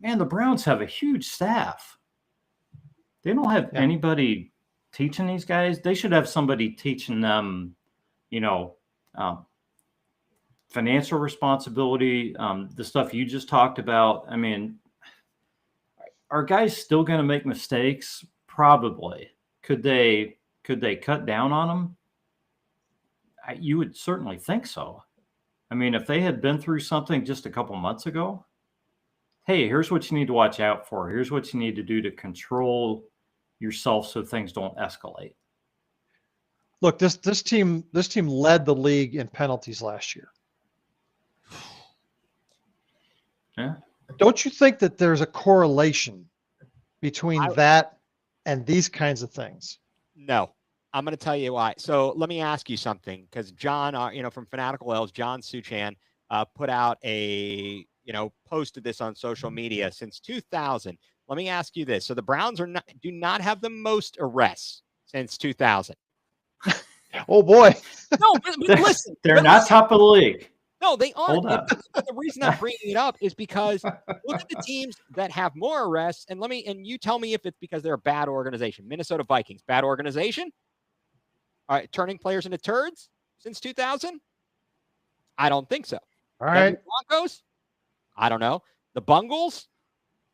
man, the Browns have a huge staff. They don't have anybody teaching these guys. They should have somebody teaching them, financial responsibility, the stuff you just talked about. I mean, are guys still going to make mistakes? Probably. Could they cut down on them? You would certainly think so. I mean, if they had been through something just a couple months ago, hey, here's what you need to watch out for. Here's what you need to do to control yourself so things don't escalate. Look, this team led the league in penalties last year. Yeah. Don't you think that there's a correlation between that and these kinds of things? No, I'm going to tell you why. So let me ask you something, because John, from Fanatical Elves, John Suchan, put out posted this on social media since 2000. Let me ask you this. So the Browns do not have the most arrests since 2000. Oh boy. No, but listen. They're not top of the league. No, they aren't. Hold up. But the reason I'm bringing it up is because look at the teams that have more arrests, and you tell me if it's because they're a bad organization. Minnesota Vikings, bad organization. All right, turning players into turds since 2000? I don't think so. All right. Broncos? I don't know. The Bungles?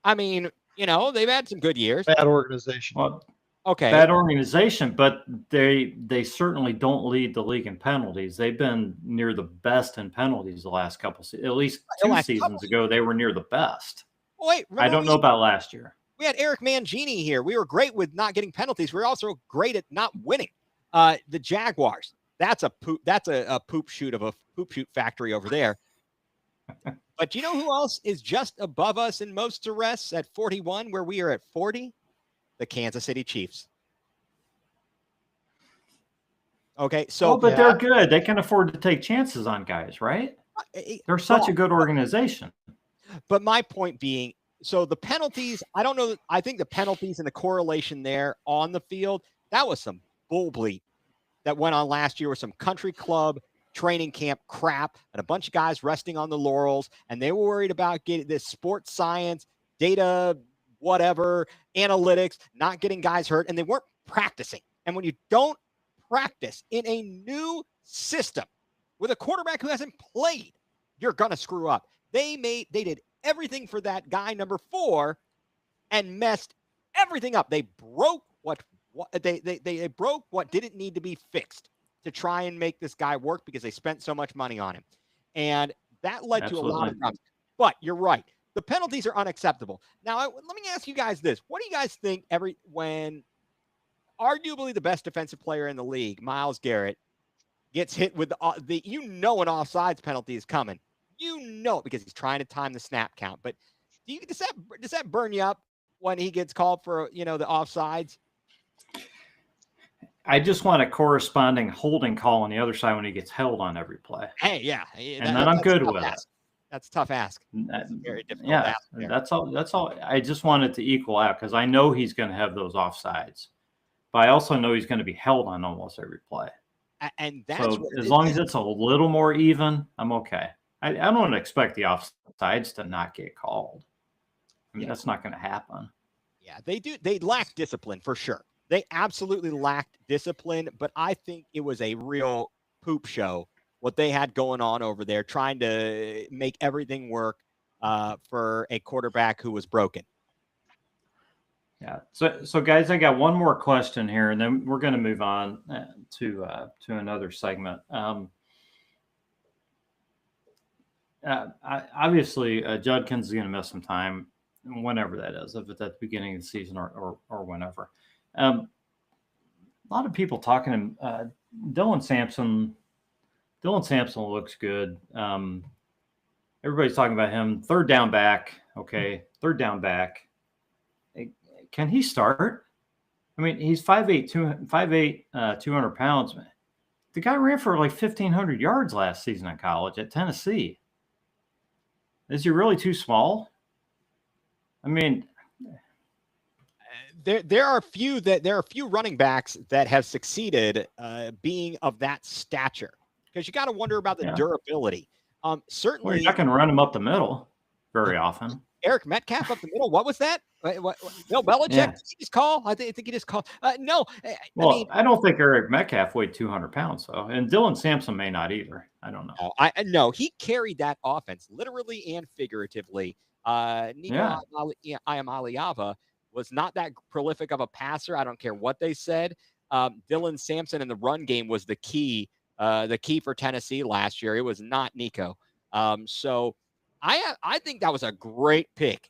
I mean, they've had some good years. Bad organization. Well, okay. Bad organization, but they certainly don't lead the league in penalties. They've been near the best in penalties the last couple at least two seasons ago. They were near the best. Wait, I don't know about last year. We had Eric Mangini here. We were great with not getting penalties. We were also great at not winning. The Jaguars. That's a poop shoot of a poop shoot factory over there. But you know who else is just above us in most arrests at 41, where we are at 40? The Kansas City Chiefs. Okay, so but they're good. They can afford to take chances on guys, right? They're such a good organization. But my point being, so the penalties, I don't know. I think the penalties and the correlation there on the field, that was some bull bleep that went on last year with some country club training camp crap and a bunch of guys resting on the laurels, and they were worried about getting this sports science, data, whatever, analytics, not getting guys hurt, and they weren't practicing. And when you don't practice in a new system with a quarterback who hasn't played, you're going to screw up. They did everything for that guy number 4 and messed everything up. They broke they broke what didn't need to be fixed to try and make this guy work because they spent so much money on him. And that led to a lot of problems. But you're right. The penalties are unacceptable. Now, let me ask you guys this. What do you guys think when arguably the best defensive player in the league, Myles Garrett, gets hit with an offsides penalty is coming? You know it because he's trying to time the snap count. But does that burn you up when he gets called for, the offsides? I just want a corresponding holding call on the other side when he gets held on every play. Hey, yeah. And then I'm good with it. That's a tough ask. That's very difficult yeah, ask there. That's all. I just want it to equal out because I know he's going to have those offsides. But I also know he's going to be held on almost every play. And that's so as long as it's a little more even, I'm okay. I don't expect the offsides to not get called. I mean, that's not going to happen. Yeah, they do. They lack discipline for sure. They absolutely lacked discipline, but I think it was a real poop show what they had going on over there, trying to make everything work for a quarterback who was broken. Yeah. So guys, I got one more question here, and then we're going to move on to another segment. Obviously, Judkins is going to miss some time, whenever that is, if it's at the beginning of the season or whenever. A lot of people talking. Dylan Sampson looks good. Everybody's talking about him. Third down back. Okay, third down back. Can he start? I mean, he's 5'8", 200 pounds. The guy ran for like 1,500 yards last season in college at Tennessee. Is he really too small? I mean, there are a few running backs that have succeeded being of that stature, because you got to wonder about the durability. Certainly, well, you're not going to run him up the middle very often. Eric Metcalf up the middle. What was that? Bill Belichick? Did he just call? I think he just called. No. I don't think Eric Metcalf weighed 200 pounds, though. And Dylan Sampson may not either. I don't know. No, he carried that offense literally and figuratively. Nico Iamaleava was not that prolific of a passer. I don't care what they said. Dylan Sampson in the run game was the key for Tennessee last year. It was not Nico. So I think that was a great pick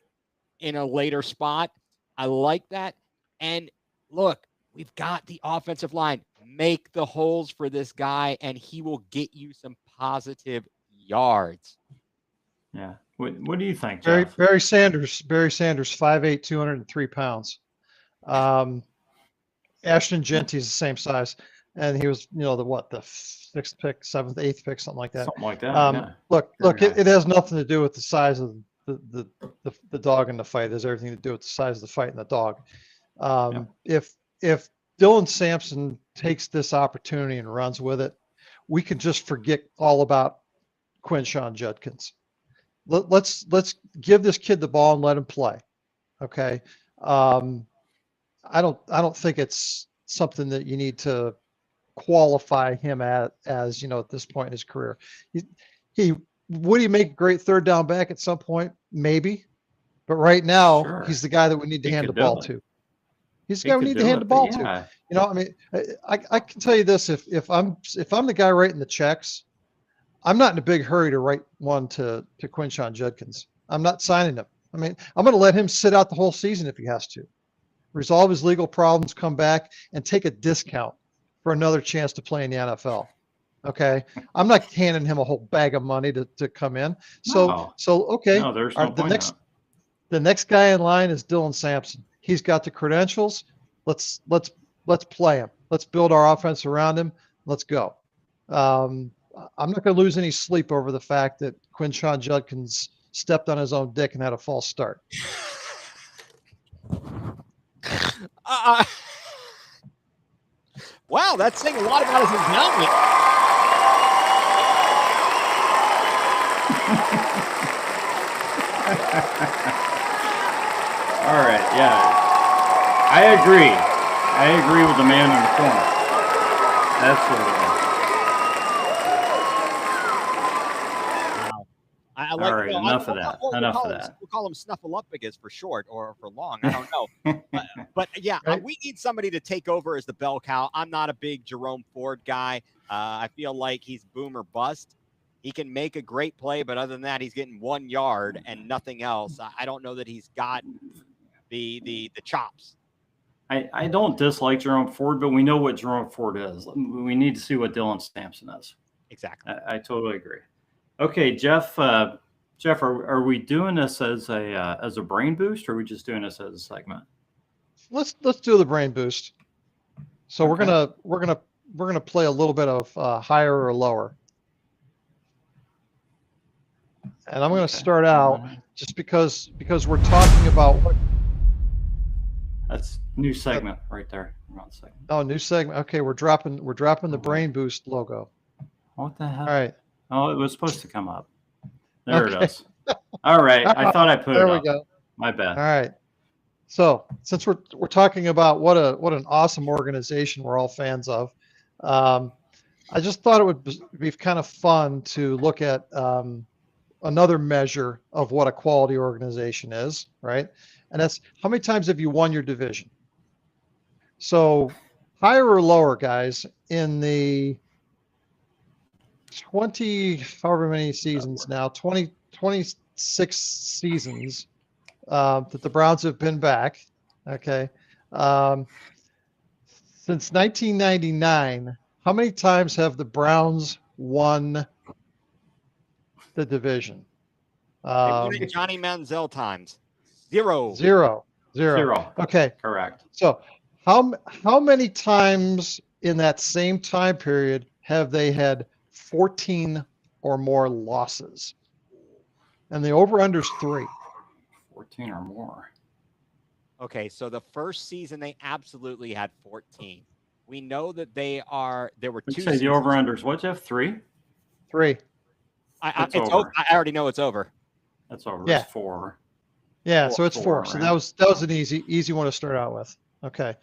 in a later spot. I like that. And look, we've got the offensive line. Make the holes for this guy, and he will get you some positive yards. Yeah. What do you think, Jeff? Barry Sanders, 5'8", 203 pounds. Ashton Genty's the same size. And he was, the sixth pick, seventh, eighth pick, something like that. Something like that. Yeah. Look, it has nothing to do with the size of the dog in the fight. It has everything to do with the size of the fight and the dog. If Dylan Sampson takes this opportunity and runs with it, we can just forget all about Quinshon Judkins. Let's give this kid the ball and let him play. Okay. I don't think it's something that you need to qualify him as at this point in his career. Would he make a great third down back at some point? Maybe. But right now, He's the guy that we need to hand the ball to. He's the guy we need to hand the ball to. I mean, I can tell you this: if I'm the guy writing the checks, I'm not in a big hurry to write one to Quinshon Judkins. I'm not signing him. I mean, I'm going to let him sit out the whole season if he has to, resolve his legal problems, come back, and take a discount for another chance to play in the NFL. Okay, I'm not handing him a whole bag of money to come in. Okay. No, there's no point. The next guy in line is Dylan Sampson. He's got the credentials. Let's play him. Let's build our offense around him. Let's go. I'm not going to lose any sleep over the fact that Quinshon Judkins stepped on his own dick and had a false start. Wow, that's saying a lot about his endowment. All right, yeah. I agree with the man in the corner. Absolutely. Wow. I like. All right, enough of that. We'll call him Snuffleupagus for short, or for long. I don't know. but yeah, right. We need somebody to take over as the bell cow. I'm not a big Jerome Ford guy. I feel like he's boom or bust. He can make a great play, but other than that, he's getting 1 yard and nothing else. I don't know that he's got the chops. I don't dislike Jerome Ford, but we know what Jerome Ford is. We need to see what Dylan Sampson is. Exactly. I totally agree. Okay, Jeff. Jeff, are we doing this as a brain boost, or are we just doing this as a segment? Let's do the brain boost. So we're gonna play a little bit of higher or lower. And I'm going to start out just because we're talking about what. That's new segment right there. One second. Oh, new segment. Okay, we're dropping the Brain Boost logo. What the hell? All right. Oh, it was supposed to come up. There it is. All right. I thought I put it up. There we go. My bad. All right. So since we're talking about what an awesome organization we're all fans of, I just thought it would be kind of fun to look at another measure of what a quality organization is, right? And that's how many times have you won your division? So higher or lower, guys, in the 20, however many seasons now, 26 seasons that the Browns have been back, okay? Since 1999, how many times have the Browns won the division? Johnny Manziel times. Zero. Okay. Correct. So how many times in that same time period have they had 14 or more losses? And the over-under's 3. 14 or more. Okay, so the first season they absolutely had 14. We know that there were two. Say the over-under's what, Jeff? 3? 3. It's over. I already know it's over. That's over. Yeah. It's 4. Yeah, so it's 4. So that was an easy one to start out with. Okay.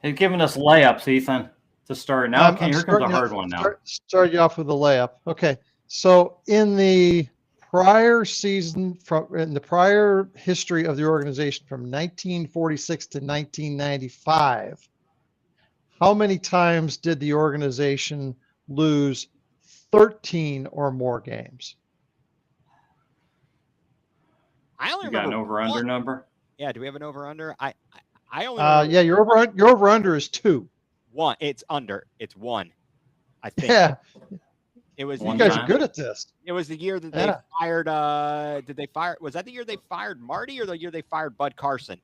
They've given us layups, Ethan, to start. Now, here comes a hard one now. Start you off with a layup. Okay. So in the prior season, in the prior history of the organization from 1946 to 1995, how many times did the organization lose 13 or more games? I only remember. You got an over/under number? Yeah. Do we have an over/under? I only. Yeah, your over/under is 2. 1. It's under. It's 1. I think. Yeah. It was. You guys are good at this. It was the year that they fired. Did they fire? Was that the year they fired Marty, or the year they fired Bud Carson?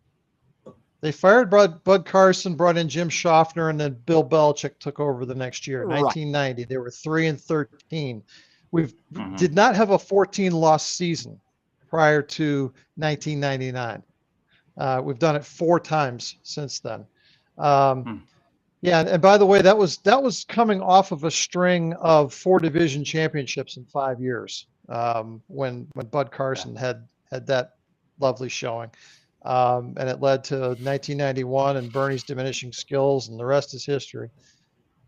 They fired Bud Carson, brought in Jim Schaffner, and then Bill Belichick took over the next year, 1990. They were 3-13. We did not have a 14-loss season prior to 1999. We've done it 4 times since then. Yeah, and by the way, that was coming off of a string of 4 division championships in 5 years. When Bud Carson had that lovely showing. And it led to 1991 and Bernie's diminishing skills, and the rest is history.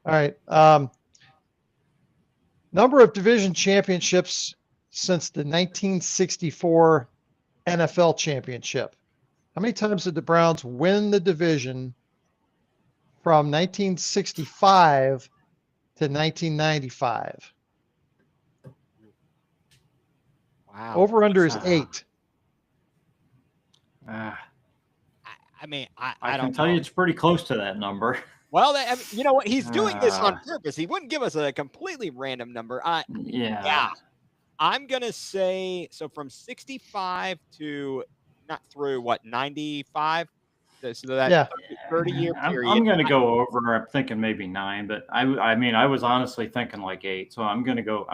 All right. Number of division championships since the 1964 NFL championship. How many times did the Browns win the division from 1965 to 1995? Wow. Over/under is 8. I mean, I can tell you it's pretty close to that number. Well, you know what? He's doing this on purpose. He wouldn't give us a completely random number. Yeah. I'm going to say, so from 65 to not through, 95? So that 30-year period. I'm going to go over. I'm thinking maybe 9, but I mean, I was honestly thinking like 8. So I'm going to go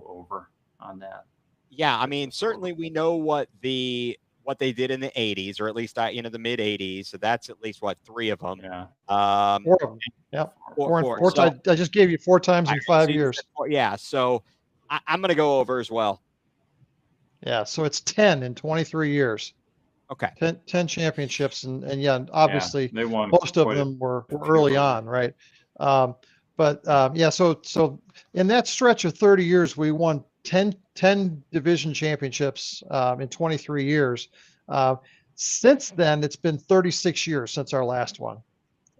over on that. Yeah. I mean, certainly we know what they did in the 80s, or at least the mid 80s. So that's at least 3 of them. Yeah. 4 of them. Yep. 4. So, I just gave you 4 times in 5 years. Yeah. So I'm going to go over as well. Yeah. So it's 10 in 23 years. Okay. 10 championships. And obviously they won most of them were early on. Right. So in that stretch of 30 years, we won 10 division championships in 23 years. Since then, it's been 36 years since our last one.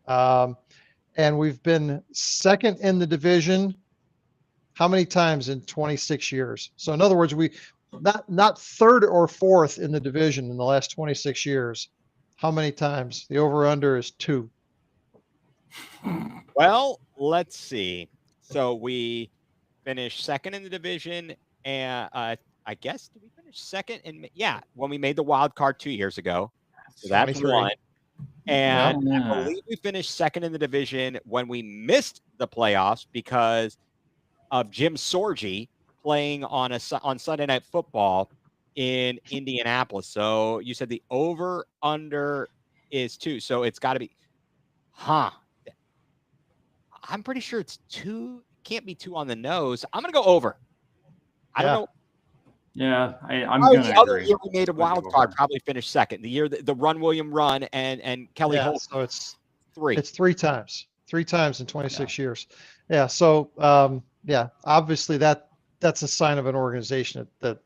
And we've been second in the division how many times in 26 years? So in other words, we not third or fourth in the division in the last 26 years. How many times? The over/under is 2. Well, let's see. So we finished second in the division, and I guess did we finish second? When we made the wild card 2 years ago. So that's 23. 1. And Yeah. I believe we finished second in the division when we missed the playoffs because of Jim Sorgi playing on Sunday Night Football in Indianapolis. So you said the over under is 2. So it's got to be, I'm pretty sure it's 2. Can't be 2 on the nose. I'm going to go over. I don't know. Yeah, I'm Oh, going the to other agree. year we made a wild card, probably finished second. The year the Run William Run and Kelly Yeah, Holt. so it's 3. It's 3 times. 3 times in 26 years. Yeah. So obviously that's a sign of an organization that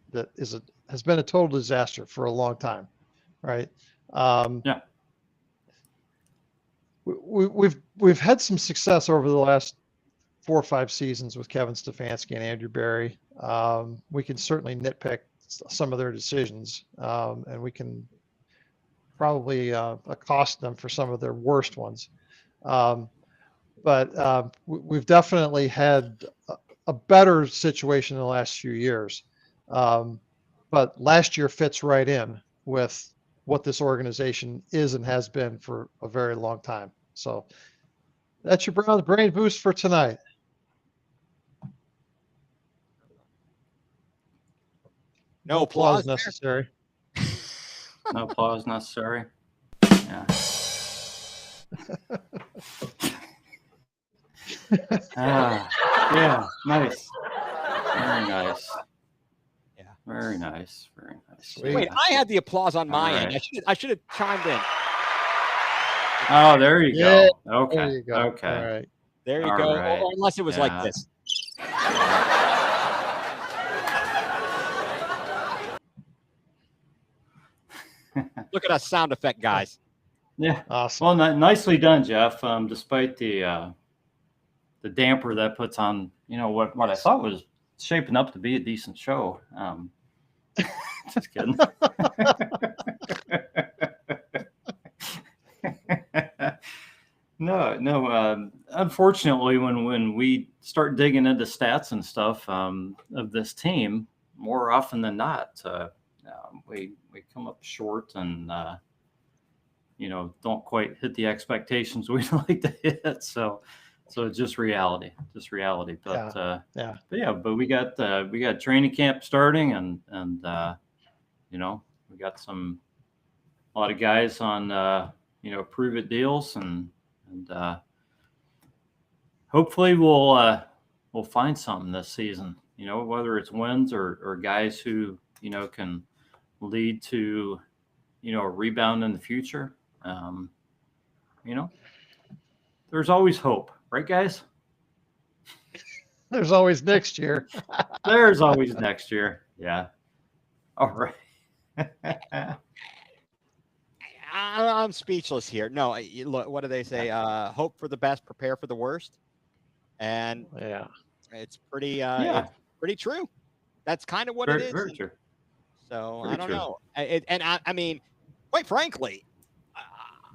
has been a total disaster for a long time, right? Yeah. We've had some success over the last 4 or 5 seasons with Kevin Stefanski and Andrew Berry. We can certainly nitpick some of their decisions, and we can probably accost them for some of their worst ones. But we've definitely had a better situation in the last few years. But last year fits right in with what this organization is and has been for a very long time. So that's your Browns brain boost for tonight. No applause applause necessary. No applause necessary. Yeah. Yeah, nice. Very nice. Yeah. Very nice. Very nice. Sweet. Wait, I had the applause on my All end. right. I should have chimed in. Oh, there you Yeah, go. Okay. There you go. Okay. All right. There you All go. right. Or unless it was like Yeah. this. Look at us sound effect guys. Yeah. Awesome. Well, nicely done, Jeff. Despite the damper that puts on, what I thought was shaping up to be a decent show. Just kidding. No. Unfortunately, when we start digging into stats and stuff of this team, more often than not, we come up short and don't quite hit the expectations we'd like to hit. So it's just reality. But but we got training camp starting and we got a lot of guys on prove it deals and hopefully we'll find something this season, whether it's wins or guys who can lead to a rebound in the future. There's always hope, right, guys? There's always next year. There's always next year. Yeah. All right. I'm speechless here. No, look, what do they say? Hope for the best, prepare for the worst. And yeah, it's pretty it's pretty true. That's kind of what it is. Very true. So Very I don't true. know. I mean, quite frankly,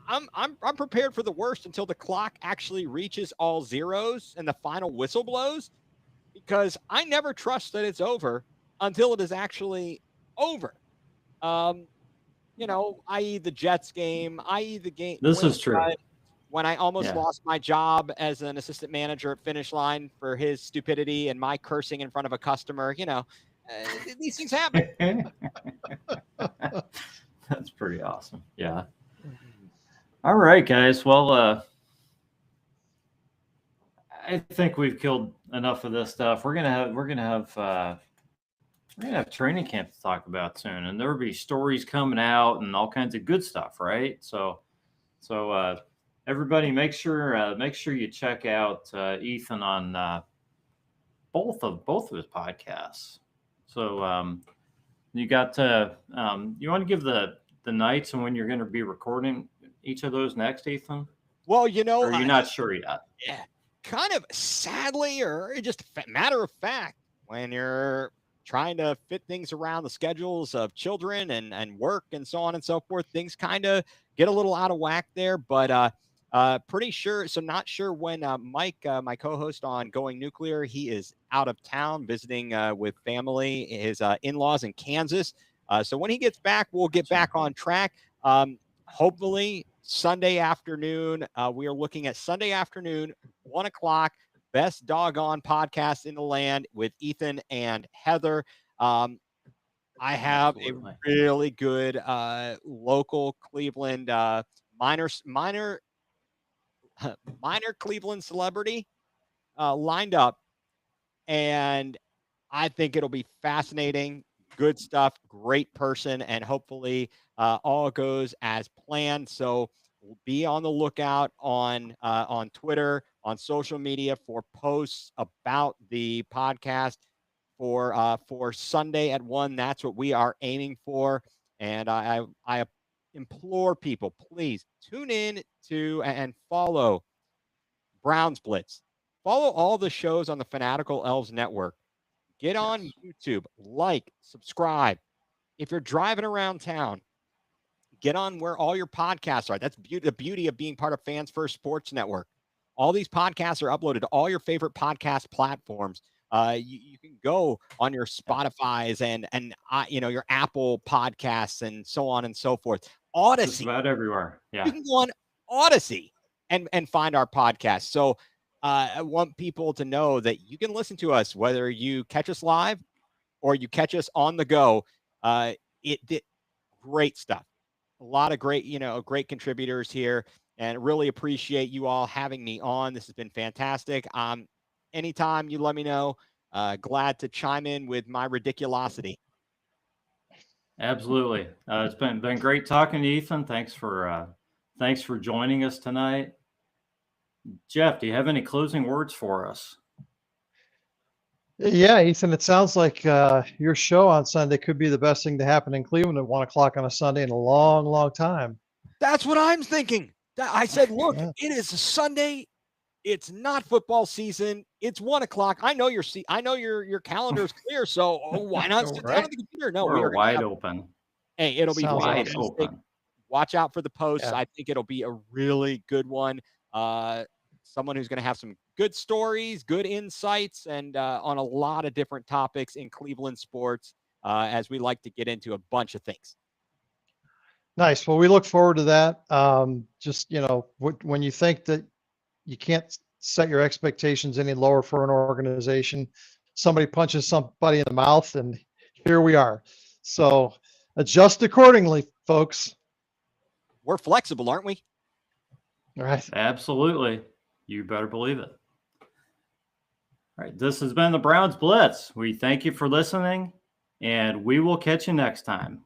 I'm prepared for the worst until the clock actually reaches all zeros and the final whistle blows, because I never trust that it's over until it is actually over. I.e. the Jets game, i.e. the game. This is true. When I almost lost my job as an assistant manager at Finish Line for his stupidity and my cursing in front of a customer, these things happen. That's pretty awesome. Yeah. All right, guys. Well, I think we've killed enough of this stuff. We're gonna have training camp to talk about soon, and there'll be stories coming out and all kinds of good stuff, right? So everybody, make sure you check out Ethan on both of his podcasts. So you got you want to give the nights and when you're going to be recording each of those next, Ethan? Well, or are you not sure yet? Yeah, kind of sadly, or just matter of fact, when you're trying to fit things around the schedules of children and work and so on and so forth, things kind of get a little out of whack there. But pretty sure, so not sure when Mike, my co-host on Going Nuclear, he is out of town visiting with family, his in-laws in Kansas. So when he gets back, we'll get back on track. Hopefully Sunday afternoon. We are looking at Sunday afternoon, 1 o'clock, best doggone podcast in the land with Ethan and Heather. I have Absolutely. a really good local Cleveland minor Cleveland celebrity lined up, and I think it'll be fascinating. Good stuff, great person, and hopefully all goes as planned. So be on the lookout on Twitter, on social media for posts about the podcast for Sunday at 1. That's what we are aiming for, and I implore people, please tune in to and follow Browns Blitz. Follow all the shows on the Fanatical Elves Network. Get on YouTube, like, subscribe. If you're driving around town, get on where all your podcasts are. That's the beauty of being part of Fans First Sports Network. All these podcasts are uploaded to all your favorite podcast platforms. You can go on your Spotify's and your Apple podcasts and so on and so forth. Odyssey, just about everywhere. Yeah, you can go on Odyssey and find our podcast. So I want people to know that you can listen to us whether you catch us live or you catch us on the go. It did great stuff. A lot of great contributors here, and really appreciate you all having me on. This has been fantastic. Anytime you let me know, glad to chime in with my ridiculosity. absolutely. It's been great talking to you, Ethan. Thanks for joining us tonight. Jeff, do you have any closing words for us? Yeah, Ethan, it sounds like your show on Sunday could be the best thing to happen in Cleveland at 1 o'clock on a Sunday in a long, long time. That's what I'm thinking. I said, look, Yeah. It is a Sunday. It's not football season. It's 1 o'clock. I know your calendar is clear. So why not sit down at the computer? No, we're wide open. Hey, it'll be Sounds wide awesome. open. Watch out for the posts. Yeah. I think it'll be a really good one. Someone who's going to have some good stories, good insights, and on a lot of different topics in Cleveland sports, as we like to get into a bunch of things. Nice. Well, we look forward to that. Just, when you think that you can't set your expectations any lower for an organization, somebody punches somebody in the mouth, and here we are. So adjust accordingly, folks. We're flexible, aren't we? All right. Absolutely. You better believe it. All right. This has been the Browns Blitz. We thank you for listening, and we will catch you next time.